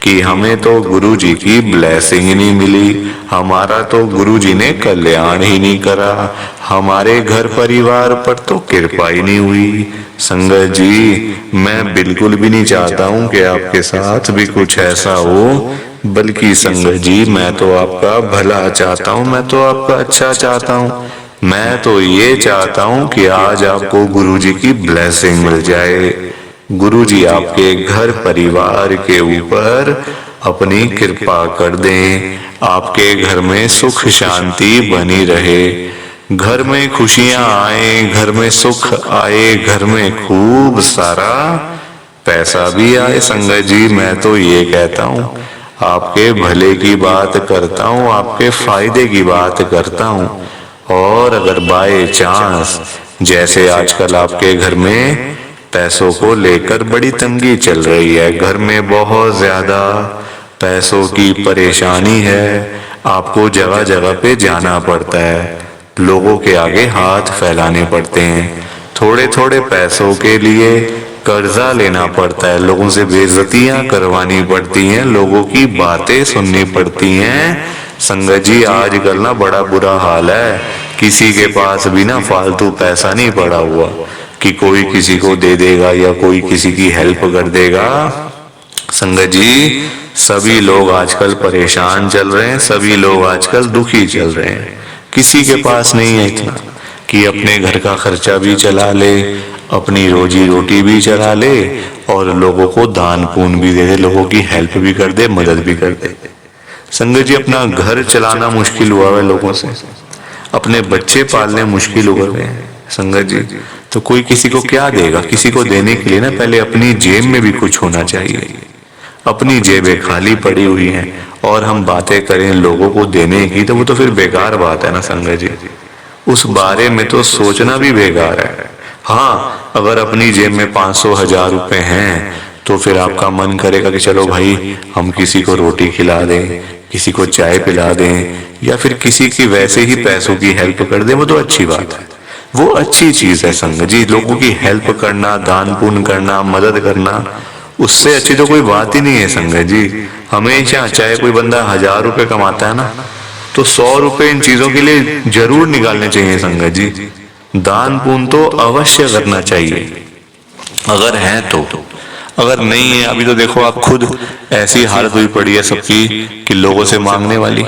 कि हमें तो गुरुजी की ब्लेसिंग ही नहीं मिली, हमारा तो गुरुजी ने कल्याण ही नहीं करा, हमारे घर परिवार पर तो कृपा ही नहीं हुई। संगत जी, मैं बिल्कुल भी नहीं चाहता हूं कि आपके साथ भी कुछ ऐसा हो, बल्कि संगत जी मैं तो आपका भला चाहता हूं, मैं तो आपका अच्छा चाहता हूं। मैं तो ये चाहता हूं कि आज आपको गुरुजी की ब्लेसिंग मिल जाए, गुरुजी आपके घर परिवार के ऊपर अपनी कृपा कर दें, आपके घर में सुख शांति बनी रहे, घर में खुशियां आए, घर में सुख आए, घर में खूब सारा पैसा भी आए। संगत जी, मैं तो ये कहता हूँ, आपके भले की बात करता हूँ, आपके फायदे की बात करता हूँ। और अगर बाय चांस जैसे आजकल आपके घर में पैसों को लेकर बड़ी तंगी चल रही है, घर में बहुत ज्यादा पैसों की परेशानी है, आपको जगह जगह पे जाना पड़ता है, लोगों के आगे हाथ फैलाने पड़ते हैं, थोड़े थोड़े पैसों के लिए कर्जा लेना पड़ता है, लोगों से बेइज्जतियां करवानी पड़ती हैं, लोगों की बातें सुननी पड़ती हैं। संगत जी, आजकल ना बड़ा बुरा हाल है, किसी के पास भी ना फालतू पैसा नहीं पड़ा हुआ कि कोई किसी को दे देगा या कोई किसी की हेल्प कर देगा। संगत जी, सभी लोग आजकल परेशान चल रहे हैं, सभी लोग आजकल दुखी चल रहे हैं, किसी के पास नहीं है इतना कि अपने घर का खर्चा भी चला ले, अपनी रोजी रोटी भी चला ले और लोगों को दान पुण्य भी दे दे, लोगों की हेल्प भी कर दे, मदद भी कर दे। संगत जी, अपना घर चलाना मुश्किल हुआ है लोगों से, अपने बच्चे पालने मुश्किल हो गए हैं। संगत जी, तो कोई किसी को क्या देगा? किसी को देने के लिए ना पहले अपनी जेब में भी कुछ होना चाहिए। अपनी जेबें खाली पड़ी हुई हैं और हम बातें करें लोगों को देने की, तो वो तो फिर बेकार बात है ना संगत जी, उस बारे में तो सोचना भी बेकार है। हाँ, अगर अपनी जेब में 500-1000 रुपए हैं तो फिर आपका मन करेगा कि चलो भाई हम किसी को रोटी खिला दें, किसी को चाय पिला दें या फिर किसी की वैसे ही पैसों की हेल्प कर दें, वो तो अच्छी बात है, वो अच्छी चीज है संगत जी। लोगों की हेल्प करना, दान पुण्य करना, मदद करना, उससे अच्छी तो कोई बात ही नहीं है संगत जी। हमेशा चाहे कोई बंदा 1000 रुपए कमाता है ना, तो 100 रुपए इन चीजों के लिए जरूर निकालने चाहिए संगत जी। दान पुण्य तो अवश्य करना चाहिए अगर है तो। अगर नहीं है, अभी तो देखो आप खुद ऐसी हालत हुई पड़ी है सबकी कि लोगों से मांगने वाली,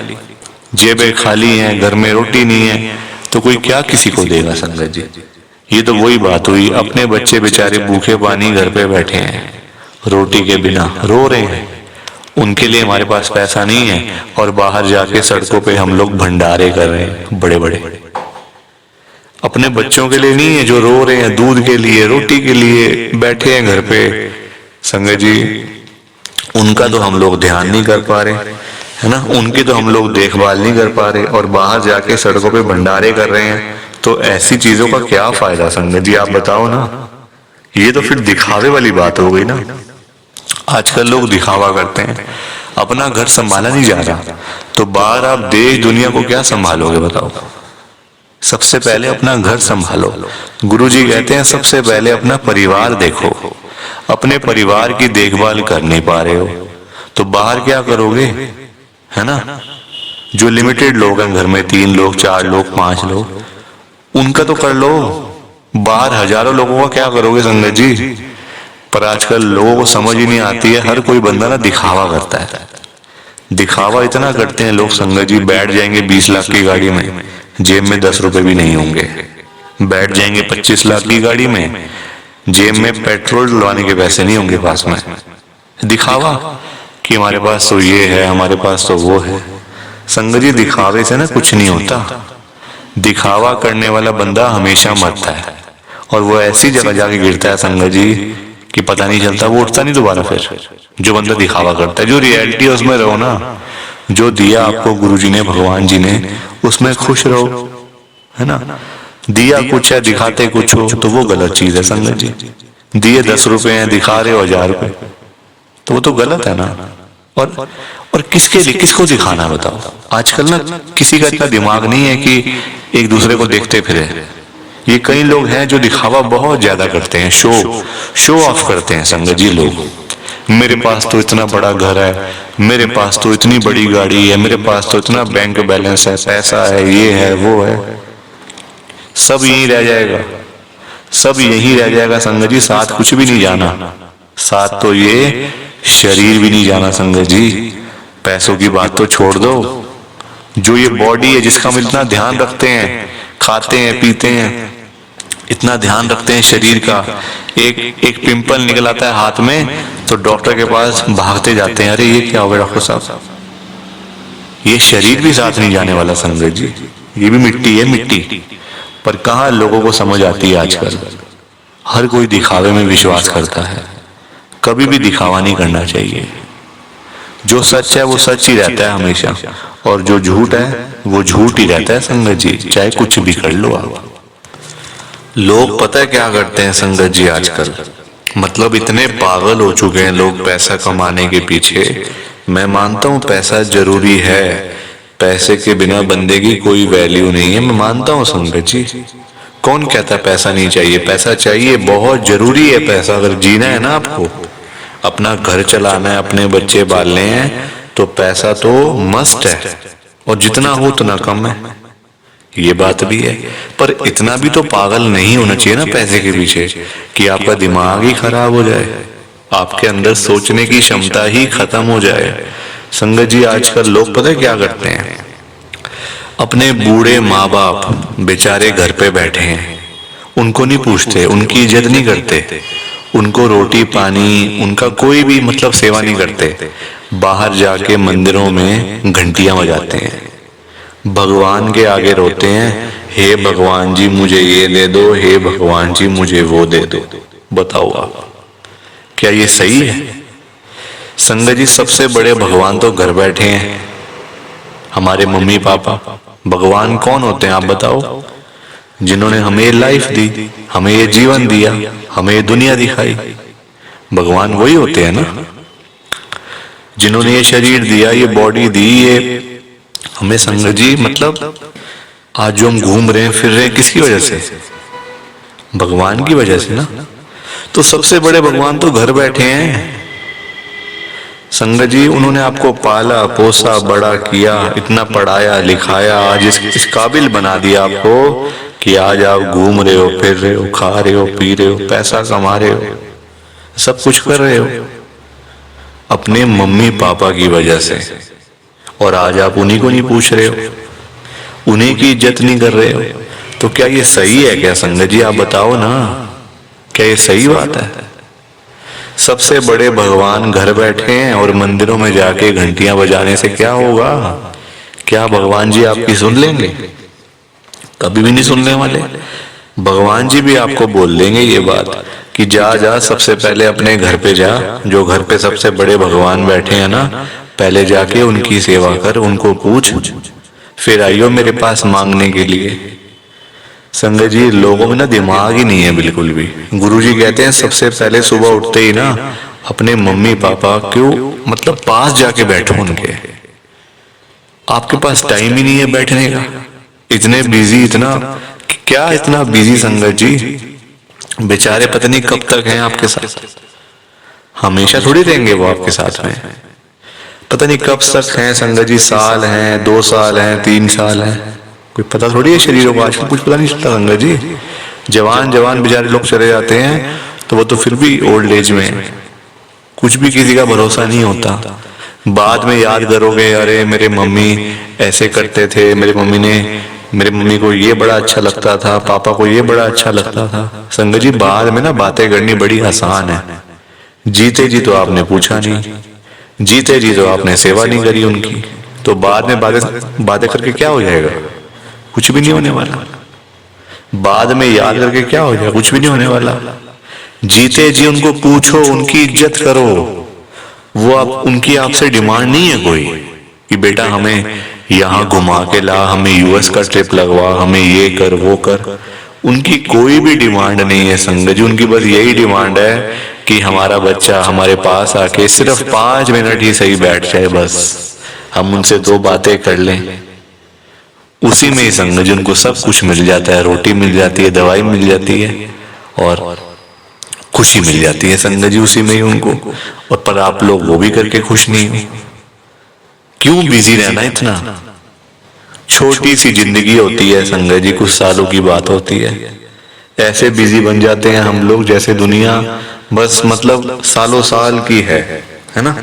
जेबें खाली हैं, घर में रोटी नहीं है, तो कोई क्या किसी को देगा संगत जी। ये तो वही बात हुई, अपने बच्चे बेचारे भूखे पानी घर पे बैठे हैं, रोटी के बिना रो रहे हैं, उनके लिए हमारे पास पैसा नहीं है और बाहर जाके सड़कों पे हम लोग भंडारे कर रहे हैं बड़े बड़े। अपने बच्चों के लिए नहीं है जो रो रहे हैं, दूध के लिए, रोटी के लिए बैठे हैं घर पे। संगत जी, उनका तो हम लोग ध्यान नहीं कर पा रहे, है ना, उनकी तो हम लोग देखभाल नहीं कर पा रहे और बाहर जाके सड़कों पे भंडारे कर रहे हैं, तो ऐसी चीजों का क्या फायदा संगत जी, आप बताओ ना। ये तो फिर दिखावे वाली बात हो गई ना। आजकल लोग दिखावा करते हैं, अपना घर संभाला नहीं जा रहा, तो बाहर आप देश दुनिया को क्या संभालोगे बताओ। सबसे पहले अपना घर संभालो। गुरुजी कहते हैं सबसे पहले अपना परिवार देखो। अपने परिवार की देखभाल कर नहीं पा रहे हो तो बाहर क्या करोगे, है ना। जो लिमिटेड लोग हैं घर में, 3 लोग, 4 लोग, 5 लोग, उनका तो कर लो, बाहर हजारों लोगों का क्या करोगे संगत जी। पर आजकल लोगों को समझ ही नहीं आती है, हर कोई बंदा ना दिखावा करता है, दिखावा इतना करते हैं लोग संगत जी। बैठ जाएंगे 20 लाख की गाड़ी में, जेब में 10 रुपए भी नहीं होंगे। बैठ जाएंगे 25 लाख की गाड़ी में, जेब में पेट्रोल डलवाने के पैसे नहीं होंगे पास में। दिखावा कि हमारे पास तो ये है, हमारे पास तो वो है। संगत जी, दिखावे से ना कुछ नहीं होता। दिखावा करने वाला बंदा हमेशा मरता है, और वो ऐसी जगह जाके गिरता है संगत जी कि पता नहीं चलता, वो उठता नहीं दोबारा फिर। जो बंदा दिखावा करता है, जो रियलिटी है उसमें रहो ना। जो दिया आपको गुरुजी ने, भगवान जी ने, उसमें खुश रहो, है ना। दिया कुछ है, दिखाते कुछ हो, तो वो गलत चीज है संगत जी। दिए 10 रुपए हैं, दिखा रहे हो 1000 रुपए, तो वो तो गलत है ना। और किसके लिए, किसको दिखाना बताओ। आजकल ना किसी का इतना दिमाग नहीं है कि एक दूसरे को देखते फिरे। ये कई लोग हैं जो दिखावा बहुत ज्यादा करते हैं, शो ऑफ करते हैं संगत जी लोग। मेरे पास तो इतना बड़ा घर है, मेरे पास तो इतनी बड़ी गाड़ी है, मेरे पास तो इतना बैंक बैलेंस है, पैसा है, ये है वो है। सब यहीं रह जाएगा, सब यहीं रह जाएगा संगत जी। साथ कुछ भी नहीं जाना, साथ तो ये शरीर भी नहीं जाना संगत जी। पैसों की बात तो छोड़ दो, जो ये बॉडी है जिसका हम इतना ध्यान रखते हैं, खाते हैं पीते हैं, इतना ध्यान रखते हैं शरीर का, एक पिंपल निकल आता है हाथ में तो डॉक्टर के पास भागते जाते हैं, अरे ये क्या हो गया डॉक्टर साहब। ये शरीर भी साथ नहीं जाने वाला संगत जी, ये भी मिट्टी है, मिट्टी। पर कहाँ लोगों को समझ आती है आजकल। हर कोई दिखावे में विश्वास करता है, कभी भी दिखावा नहीं करना चाहिए। जो सच है वो सच ही रहता है हमेशा, और जो झूठ है वो झूठ ही रहता है संगत जी, चाहे कुछ भी कर लो आप। लोग पता है क्या करते हैं संगत जी आजकल, मतलब इतने पागल हो चुके हैं लोग पैसा कमाने के पीछे। मैं मानता हूँ पैसा जरूरी है, पैसे के बिना बंदे की कोई वैल्यू नहीं है, मैं मानता हूँ संगत जी। कौन कहता है पैसा नहीं चाहिए? पैसा चाहिए, बहुत जरूरी है पैसा। अगर जीना है ना आपको, अपना घर चलाना है, अपने बच्चे पालने हैं, तो पैसा तो मस्ट है, और जितना हो उतना कम है, ये बात भी है। पर इतना भी तो पागल नहीं होना चाहिए ना पैसे के पीछे कि आपका दिमाग ही खराब हो जाए, आपके अंदर सोचने की क्षमता ही खत्म हो जाए। संगत जी आजकल लोग पता है क्या करते हैं, अपने बूढ़े माँ बाप बेचारे घर पे बैठे हैं, उनको नहीं पूछते, उनकी इज्जत नहीं करते, उनको रोटी पानी उनका कोई भी मतलब सेवा नहीं करते। बाहर जाके मंदिरों में घंटियां बजाते हैं, भगवान के आगे रोते हैं, हे भगवान जी मुझे ये दे दो, हे भगवान जी मुझे वो दे दो। बताओ आप, क्या ये सही है? संगत जी सबसे बड़े भगवान तो घर बैठे हैं, हमारे मम्मी पापा। भगवान कौन होते हैं आप बताओ? जिन्होंने हमें लाइफ दी, हमें ये जीवन दिया, हमें ये दुनिया दिखाई, भगवान वही होते हैं ना। जिन्होंने ये शरीर दिया, ये बॉडी दी, ये हमें संगत जी मतलब आज जो हम घूम रहे हैं फिर रहे हैं, किसकी वजह से? भगवान की वजह से ना। तो सबसे बड़े भगवान तो घर बैठे हैं संगत जी। उन्होंने आपको पाला पोसा बड़ा किया, इतना पढ़ाया लिखाया, आज इस काबिल बना दिया आपको कि आज आप घूम रहे हो, फिर रहे हो, खा रहे हो, पी रहे हो, पैसा कमा रहे हो, सब कुछ कर रहे हो अपने मम्मी पापा की वजह से। और आज आप उन्हीं को नहीं पूछ रहे हो, उन्हीं की इज्जत नहीं कर रहे हो। तो क्या ये सही है क्या संगत जी? आप बताओ ना, क्या ये सही बात है? सबसे बड़े भगवान घर बैठे हैं और मंदिरों में जाके घंटियां बजाने से क्या होगा? क्या भगवान जी आपकी सुन लेंगे? कभी भी नहीं सुनने वाले। भगवान जी भी आपको बोल देंगे ये बात कि जा जा सबसे पहले अपने घर पे जा, जो घर पे सबसे बड़े भगवान बैठे हैं ना, पहले जाके उनकी सेवा कर, उनको पूछ, फिर आइयो मेरे पास मांगने के लिए। संगत जी लोगों में ना दिमाग ही नहीं है बिल्कुल भी। गुरुजी कहते हैं सबसे पहले सुबह उठते ही ना अपने मम्मी पापा क्यों मतलब पास जाके बैठो उनके। आपके पास टाइम ही नहीं है बैठने का, इतने बिजी, इतना क्या इतना बिजी संगत जी। बेचारे पता नहीं कब तक हैं आपके साथ, हमेशा थोड़ी रहेंगे वो आपके साथ में, पता नहीं कब तक हैं संगत जी। साल हैं, 2 साल हैं, 3 साल हैं, कोई पता थोड़ी है शरीरों को। आजकल कुछ पता नहीं चलता संगत जी। जवान जवान बेचारे लोग चले जाते हैं तो वो तो फिर भी ओल्ड एज में, कुछ भी किसी का भरोसा नहीं होता। बाद में याद करोगे, अरे मेरे मम्मी ऐसे करते थे, मेरे मम्मी को ये बड़ा अच्छा लगता था, पापा को ये बड़ा अच्छा लगता था। संगत जी बाद में ना बातें करनी बड़ी आसान है, जीते जी तो आपने पूछा नहीं, जीते जी तो आपने सेवा नहीं करी उनकी, तो बाद में बातें बातें करके क्या हो जाएगा? कुछ भी नहीं होने वाला। बाद में याद करके क्या हो जाएगा? कुछ भी नहीं होने वाला। जीते जी उनको पूछो, उनकी इज्जत करो। वो आप उनकी आपसे डिमांड नहीं है कोई कि बेटा हमें यहाँ घुमा के ला, हमें यूएस का ट्रिप लगवा, हमें ये कर वो कर। उनकी कोई भी डिमांड नहीं है संगत जी। उनकी बस यही डिमांड है कि हमारा बच्चा हमारे पास आके सिर्फ 5 मिनट ही सही बैठ जाए, बस हम उनसे 2 बातें कर लें। उसी में ही संगत जी उनको सब कुछ मिल जाता है। रोटी मिल जाती है, दवाई मिल जाती है और खुशी मिल जाती है संगत जी उसी में ही उनको। और पर आप लोग वो भी करके खुश नहीं हो। क्यों बिजी रहना इतना? छोटी सी जिंदगी होती है संगत जी, कुछ सालों की बात होती है। ऐसे बिजी बन जाते हैं हम लोग जैसे दुनिया बस मतलब सालों साल की है ना।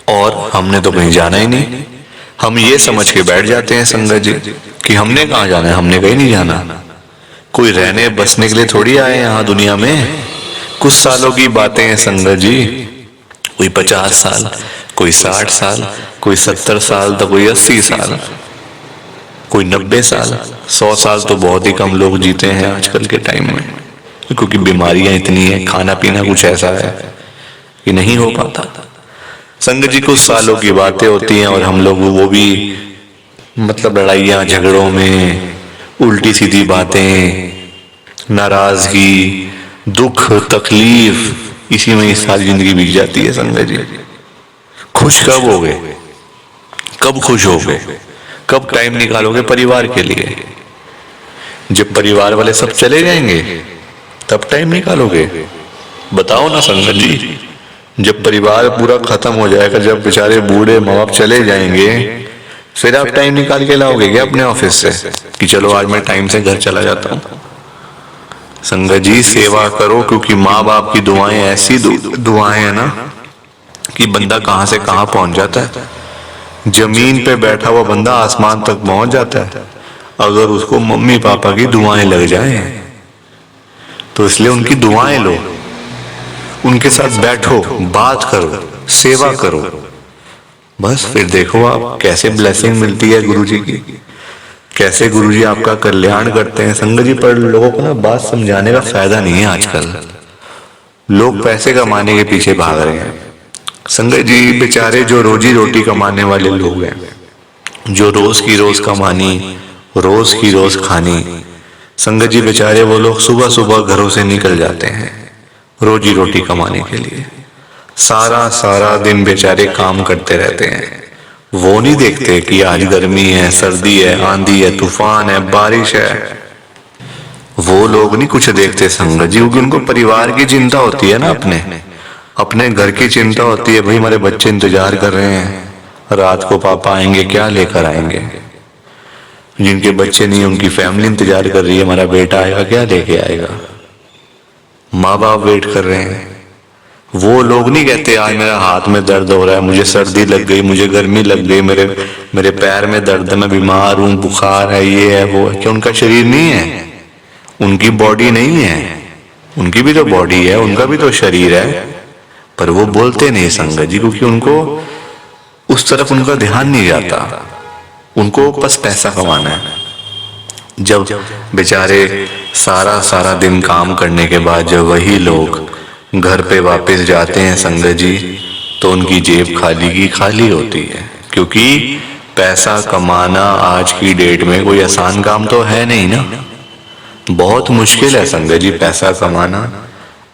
और हमने तो कहीं जाना ही नहीं। हम ये समझ के बैठ जाते हैं संगत जी कि हमने कहाँ जाना है, हमने कहीं नहीं जाना। कोई रहने बसने के लिए थोड़ी आए यहाँ दुनिया में। कुछ सालों की बातें हैं संगत जी। कोई 50 साल, कोई 60 साल, कोई 70 साल, तो कोई 80 साल, कोई 90 साल। 100 साल तो बहुत ही कम लोग जीते हैं आजकल के टाइम में, क्योंकि बीमारियां इतनी है, खाना पीना कुछ ऐसा है कि नहीं हो पाता। संगत जी कुछ सालों की बातें होती हैं और हम लोग वो भी मतलब लड़ाइयां झगड़ों में, उल्टी सीधी बातें, नाराजगी, दुख, तकलीफ, इसी में सारी जिंदगी बीत जाती है संगत जी। खुश कब हो गए? कब खुश हो गए? कब टाइम निकालोगे परिवार के लिए? जब परिवार वाले सब चले जाएंगे तब टाइम निकालोगे? बताओ ना संगत जी। जब परिवार पूरा खत्म हो जाएगा, जब बेचारे बूढ़े माँ बाप चले जाएंगे, फिर आप टाइम निकाल के लाओगे क्या अपने ऑफिस से कि चलो आज मैं टाइम से घर चला जाता हूँ? संगत जी सेवा करो, क्योंकि माँ बाप की दुआएं ऐसी दुआएं है ना कि बंदा कहाँ से कहाँ पहुंच जाता है। जमीन पे बैठा हुआ बंदा आसमान तक पहुंच जाता है अगर उसको मम्मी पापा की दुआएं लग जाएं। तो इसलिए उनकी दुआएं लो, उनके साथ बैठो, बात करो, सेवा करो, बस फिर देखो आप कैसे ब्लेसिंग मिलती है गुरुजी की, कैसे गुरुजी आपका कल्याण करते हैं। संगत जी पर लोगों को ना बात समझाने का फायदा नहीं है। आजकल लोग पैसे कमाने के पीछे भाग रहे हैं। संगत जी बेचारे जो रोजी रोटी कमाने वाले लोग हैं, जो रोज की रोज कमानी, रोज की रोज खानी, संगत जी बेचारे वो लोग सुबह सुबह घरों से निकल जाते हैं रोजी रोटी कमाने के लिए। सारा सारा दिन बेचारे काम करते रहते हैं। वो नहीं देखते कि आज गर्मी है, सर्दी है, आंधी है, तूफान है, बारिश है। वो लोग नहीं कुछ देखते संगत जी, क्योंकि उनको परिवार की चिंता होती है ना, अपने घर की चिंता होती है। भाई हमारे बच्चे इंतजार कर रहे हैं, रात को पापा आएंगे, क्या लेकर आएंगे। जिनके बच्चे नहीं, उनकी फैमिली इंतजार कर रही है, हमारा बेटा आएगा, क्या लेके आएगा। माँ बाप वेट कर रहे हैं। वो लोग नहीं कहते आज मेरा हाथ में दर्द हो रहा है, मुझे सर्दी लग गई, मुझे गर्मी लग गई, मेरे पैर में दर्द है, मैं बीमार हूँ, बुखार है, ये है वो है। क्या उनका शरीर नहीं है? उनकी बॉडी नहीं है? उनकी भी तो बॉडी है, उनका भी तो शरीर है, पर वो बोलते नहीं संगत जी, क्योंकि उनको उस तरफ उनका ध्यान नहीं जाता। उनको बस पैसा कमाना है। जब बेचारे सारा सारा दिन काम करने के बाद जब वही लोग घर पे वापस जाते हैं संगत जी, तो उनकी जेब खाली की खाली होती है। क्योंकि पैसा कमाना आज की डेट में कोई आसान काम तो है नहीं ना, बहुत मुश्किल है संगत जी पैसा कमाना,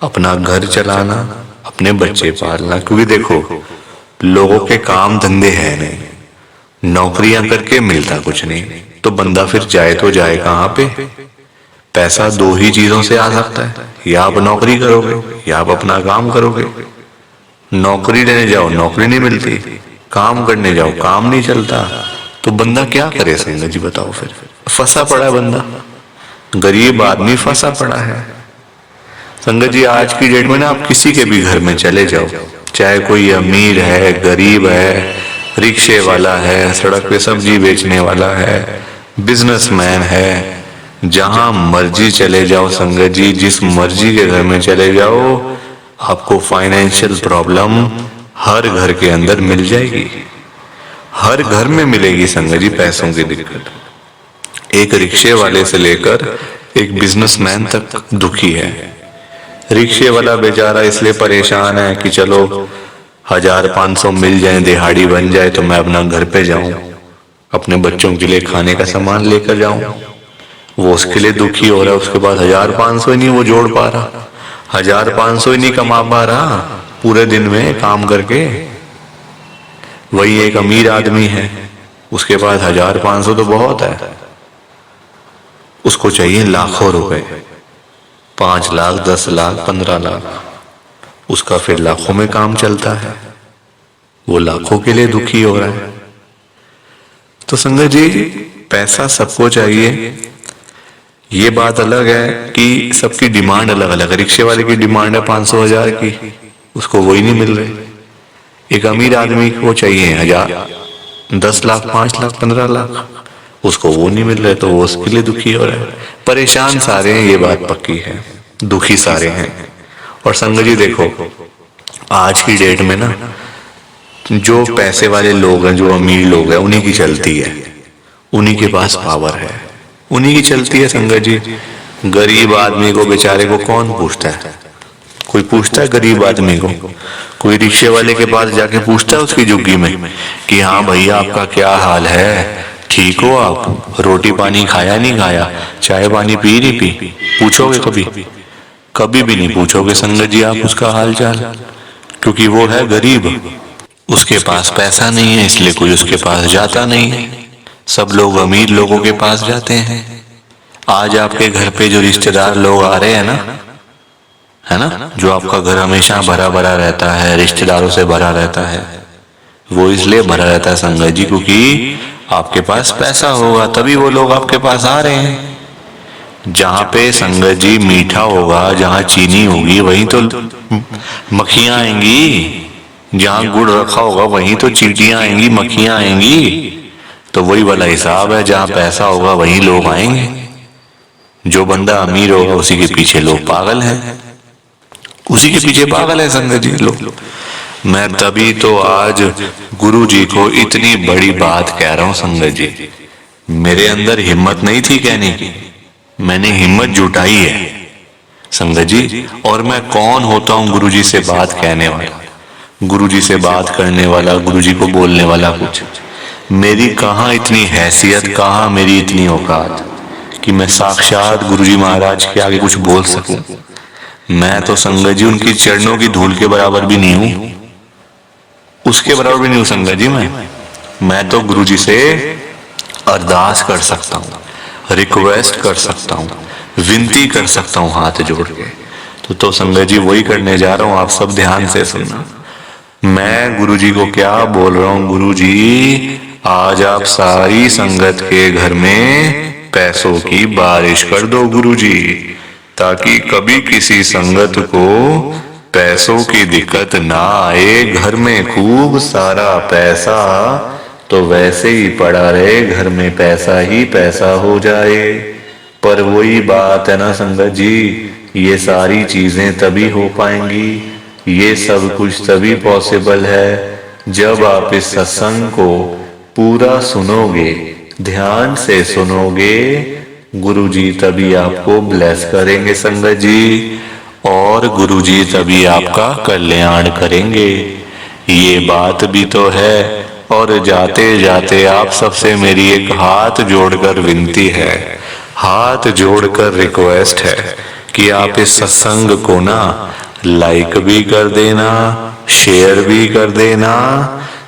अपना घर चलाना, अपने बच्चे पालना। क्योंकि देखो लोगों के काम धंधे है नहीं, नौकरियां करके मिलता कुछ नहीं, तो बंदा फिर जाए तो जाए कहाँ पे। पैसा 2 ही चीजों से आ सकता है, या आप नौकरी करोगे या आप अपना काम करोगे। नौकरी लेने जाओ नौकरी नहीं मिलती, काम करने जाओ काम नहीं चलता, तो बंदा क्या करे संगत जी बताओ। फिर फंसा पड़ा है बंदा, गरीब आदमी फंसा पड़ा है संगत जी। आज की डेट में ना आप किसी के भी घर में चले जाओ, चाहे कोई अमीर है, गरीब है, रिक्शे वाला है, सड़क पे सब्जी बेचने वाला है, बिजनेसमैन है, जहां मर्जी चले जाओ संगत जी, जिस मर्जी के घर में चले जाओ, आपको फाइनेंशियल प्रॉब्लम हर घर के अंदर मिल जाएगी, हर घर में मिलेगी संगत जी पैसों की दिक्कत। एक रिक्शे वाले से लेकर एक बिजनेसमैन तक दुखी है। रिक्शे वाला बेचारा इसलिए परेशान है कि चलो 1000-500 मिल जाए, दिहाड़ी बन जाए तो मैं अपना घर पे जाऊं, अपने बच्चों के लिए खाने का सामान लेकर जाऊं। वो उसके लिए दुखी हो रहा है, उसके पास 1000-500 ही नहीं वो जोड़ पा रहा, 1000-500 ही नहीं कमा पा रहा पूरे दिन में काम करके। वही एक अमीर आदमी है, उसके पास 1000-500 तो बहुत है, उसको चाहिए लाखों रुपए, 5 लाख, 10 लाख, 15 लाख, उसका फिर लाखों में काम चलता है, वो लाखों के लिए दुखी हो रहा है। तो संगत जी पैसा सबको चाहिए, ये बात अलग है कि सबकी डिमांड अलग अलग है। रिक्शे वाले की डिमांड है 500-1000 की, उसको वही नहीं मिल रही। एक अमीर आदमी को चाहिए 1000, 10 लाख, 5 लाख, 15 लाख, उसको वो नहीं मिल रहे, तो वो उसके लिए दुखी हो रहा है। परेशान सारे हैं, ये बात पक्की है, दुखी सारे हैं। और संगत जी देखो आज की डेट में ना जो पैसे वाले लोग हैं, जो अमीर लोग हैं, उन्हीं की चलती है, उन्हीं के पास पावर है, उन्हीं की चलती है संगत जी। गरीब आदमी को बेचारे को कौन पूछता है? कोई पूछता है गरीब आदमी को? कोई रिक्शे वाले के पास जाके पूछता है उसकी झुग्गी में कि हाँ भैया आपका क्या हाल है, ठीक हो आप, रोटी पानी खाया नहीं खाया, चाय पानी पी नहीं पी? पूछोगे कभी? कभी भी नहीं पूछोगे संगत जी आप उसका हाल चाल, क्योंकि वो है गरीब, उसके पास पैसा नहीं है, इसलिए कोई उसके पास जाता नहीं है। सब लोग अमीर लोगों के पास जाते हैं। आज आपके घर पे जो रिश्तेदार लोग आ रहे हैं ना, है ना, जो आपका घर हमेशा भरा भरा रहता है, रिश्तेदारों से भरा रहता है, वो इसलिए भरा रहता है संगत जी क्योंकि आपके पास पैसा होगा, तभी वो लोग आपके पास आ रहे हैं। जहां पे संगत जी मीठा होगा, जहां चीनी होगी, वहीं तो मक्खियां आएंगी। जहां गुड़ रखा होगा वहीं तो चींटियां आएंगी, मक्खियां आएंगी। तो वही वाला हिसाब है, जहां पैसा होगा वहीं लोग आएंगे। जो बंदा अमीर होगा उसी के पीछे लोग पागल हैं, उसी के पीछे पागल है संगत जी लोग। मैं तभी तो आज गुरु जी को इतनी बड़ी बात कह रहा हूं संगत जी। मेरे अंदर हिम्मत नहीं थी कहने की, मैंने हिम्मत जुटाई है संगत जी। और मैं कौन होता हूं गुरु जी से बात कहने वाला, गुरु जी से बात करने वाला, गुरु जी को बोलने वाला? कुछ मेरी कहाँ इतनी हैसियत, कहाँ मेरी इतनी औकात कि मैं साक्षात गुरु जी महाराज के आगे कुछ बोल सकूं। मैं तो संगत जी उनकी चरणों की धूल के बराबर भी नहीं हूं, उसके बराबर भी नहीं हूं संगत जी। मैं तो गुरु जी से अरदास कर सकता हूं, रिक्वेस्ट कर सकता हूं, विनती कर सकता हूं हाथ जोड़ के। तो संगत जी वही करने जा रहा हूं, आप सब ध्यान से सुनना। मैं गुरु जी को क्या बोल रहा हूं? गुरु जी आज आप सारी संगत के घर में पैसों की बारिश कर दो गुरु जी, ताकि कभी किसी संगत को पैसों की दिक्कत ना आए। घर में खूब सारा पैसा तो वैसे ही पड़ा रहे, घर में पैसा ही पैसा हो जाए। पर वही बात है ना संगत जी, ये सारी चीजें तभी हो पाएंगी, ये सब कुछ तभी पॉसिबल है जब आप इस सत्संग को पूरा सुनोगे, ध्यान से सुनोगे। गुरुजी तभी आपको ब्लेस करेंगे संगत जी, और गुरुजी तभी आपका कल्याण करेंगे। ये बात भी तो है। और जाते जाते आप सबसे मेरी एक हाथ जोड़कर विनती है, हाथ जोड़कर रिक्वेस्ट है कि आप इस सत्संग को ना लाइक भी कर देना, शेयर भी कर देना।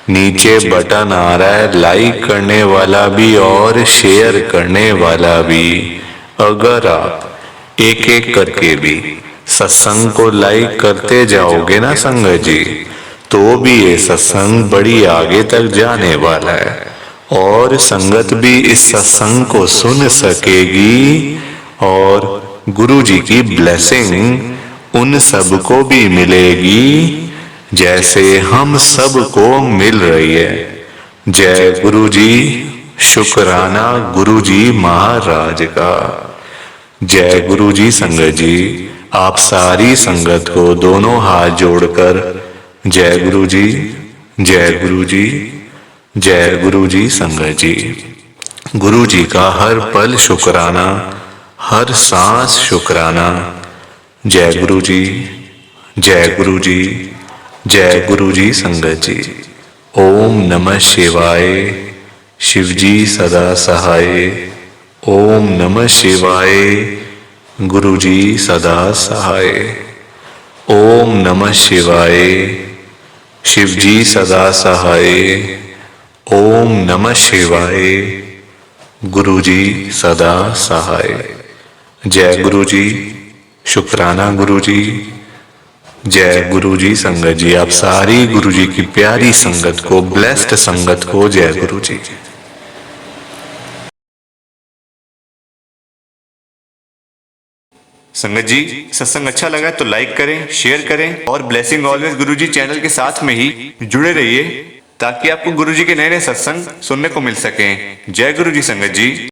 नीचे बटन आ रहा है लाइक करने वाला भी और शेयर करने वाला भी। अगर आप एक एक करके भी सत्संग को लाइक करते जाओगे ना संगत जी, तो भी ये सत्संग बड़ी आगे तक जाने वाला है, और संगत भी इस सत्संग को सुन सकेगी, और गुरु जी की ब्लेसिंग उन सबको भी मिलेगी जैसे हम सबको मिल रही है। जय गुरु जी, शुक्राना गुरु जी महाराज का। जय गुरु जी संगत जी। आप सारी संगत को दोनों हाथ जोड़कर जय गुरु जी, जय गुरु जी, जय गुरु जी संगत जी। गुरु जी का हर पल शुक्राना, हर सांस शुक्राना। जय गुरु जी, जय गुरु जी, जय गुरु जी संगत जी। ओम नमः शिवाय। शिव जी सदा सहाय। ओम नमः शिवाय। गुरु जी सदा सहाय। ओम नमः शिवाय। शिव जी सदा सहाय। ओम नमः शिवाय। गुरु जी सदा सहाय। जय गुरु जी, शुक्राना गुरु जी, जय गुरु जी संगत जी। आप सारी गुरु जी की प्यारी संगत को, ब्लेस्ड संगत को जय गुरु जी। संगत जी, सत्संग अच्छा लगा तो लाइक करें, शेयर करें और ब्लेसिंग ऑलवेज गुरुजी चैनल के साथ में ही जुड़े रहिए ताकि आपको गुरुजी के नए नए सत्संग सुनने को मिल सकें। जय गुरु जी संगत जी।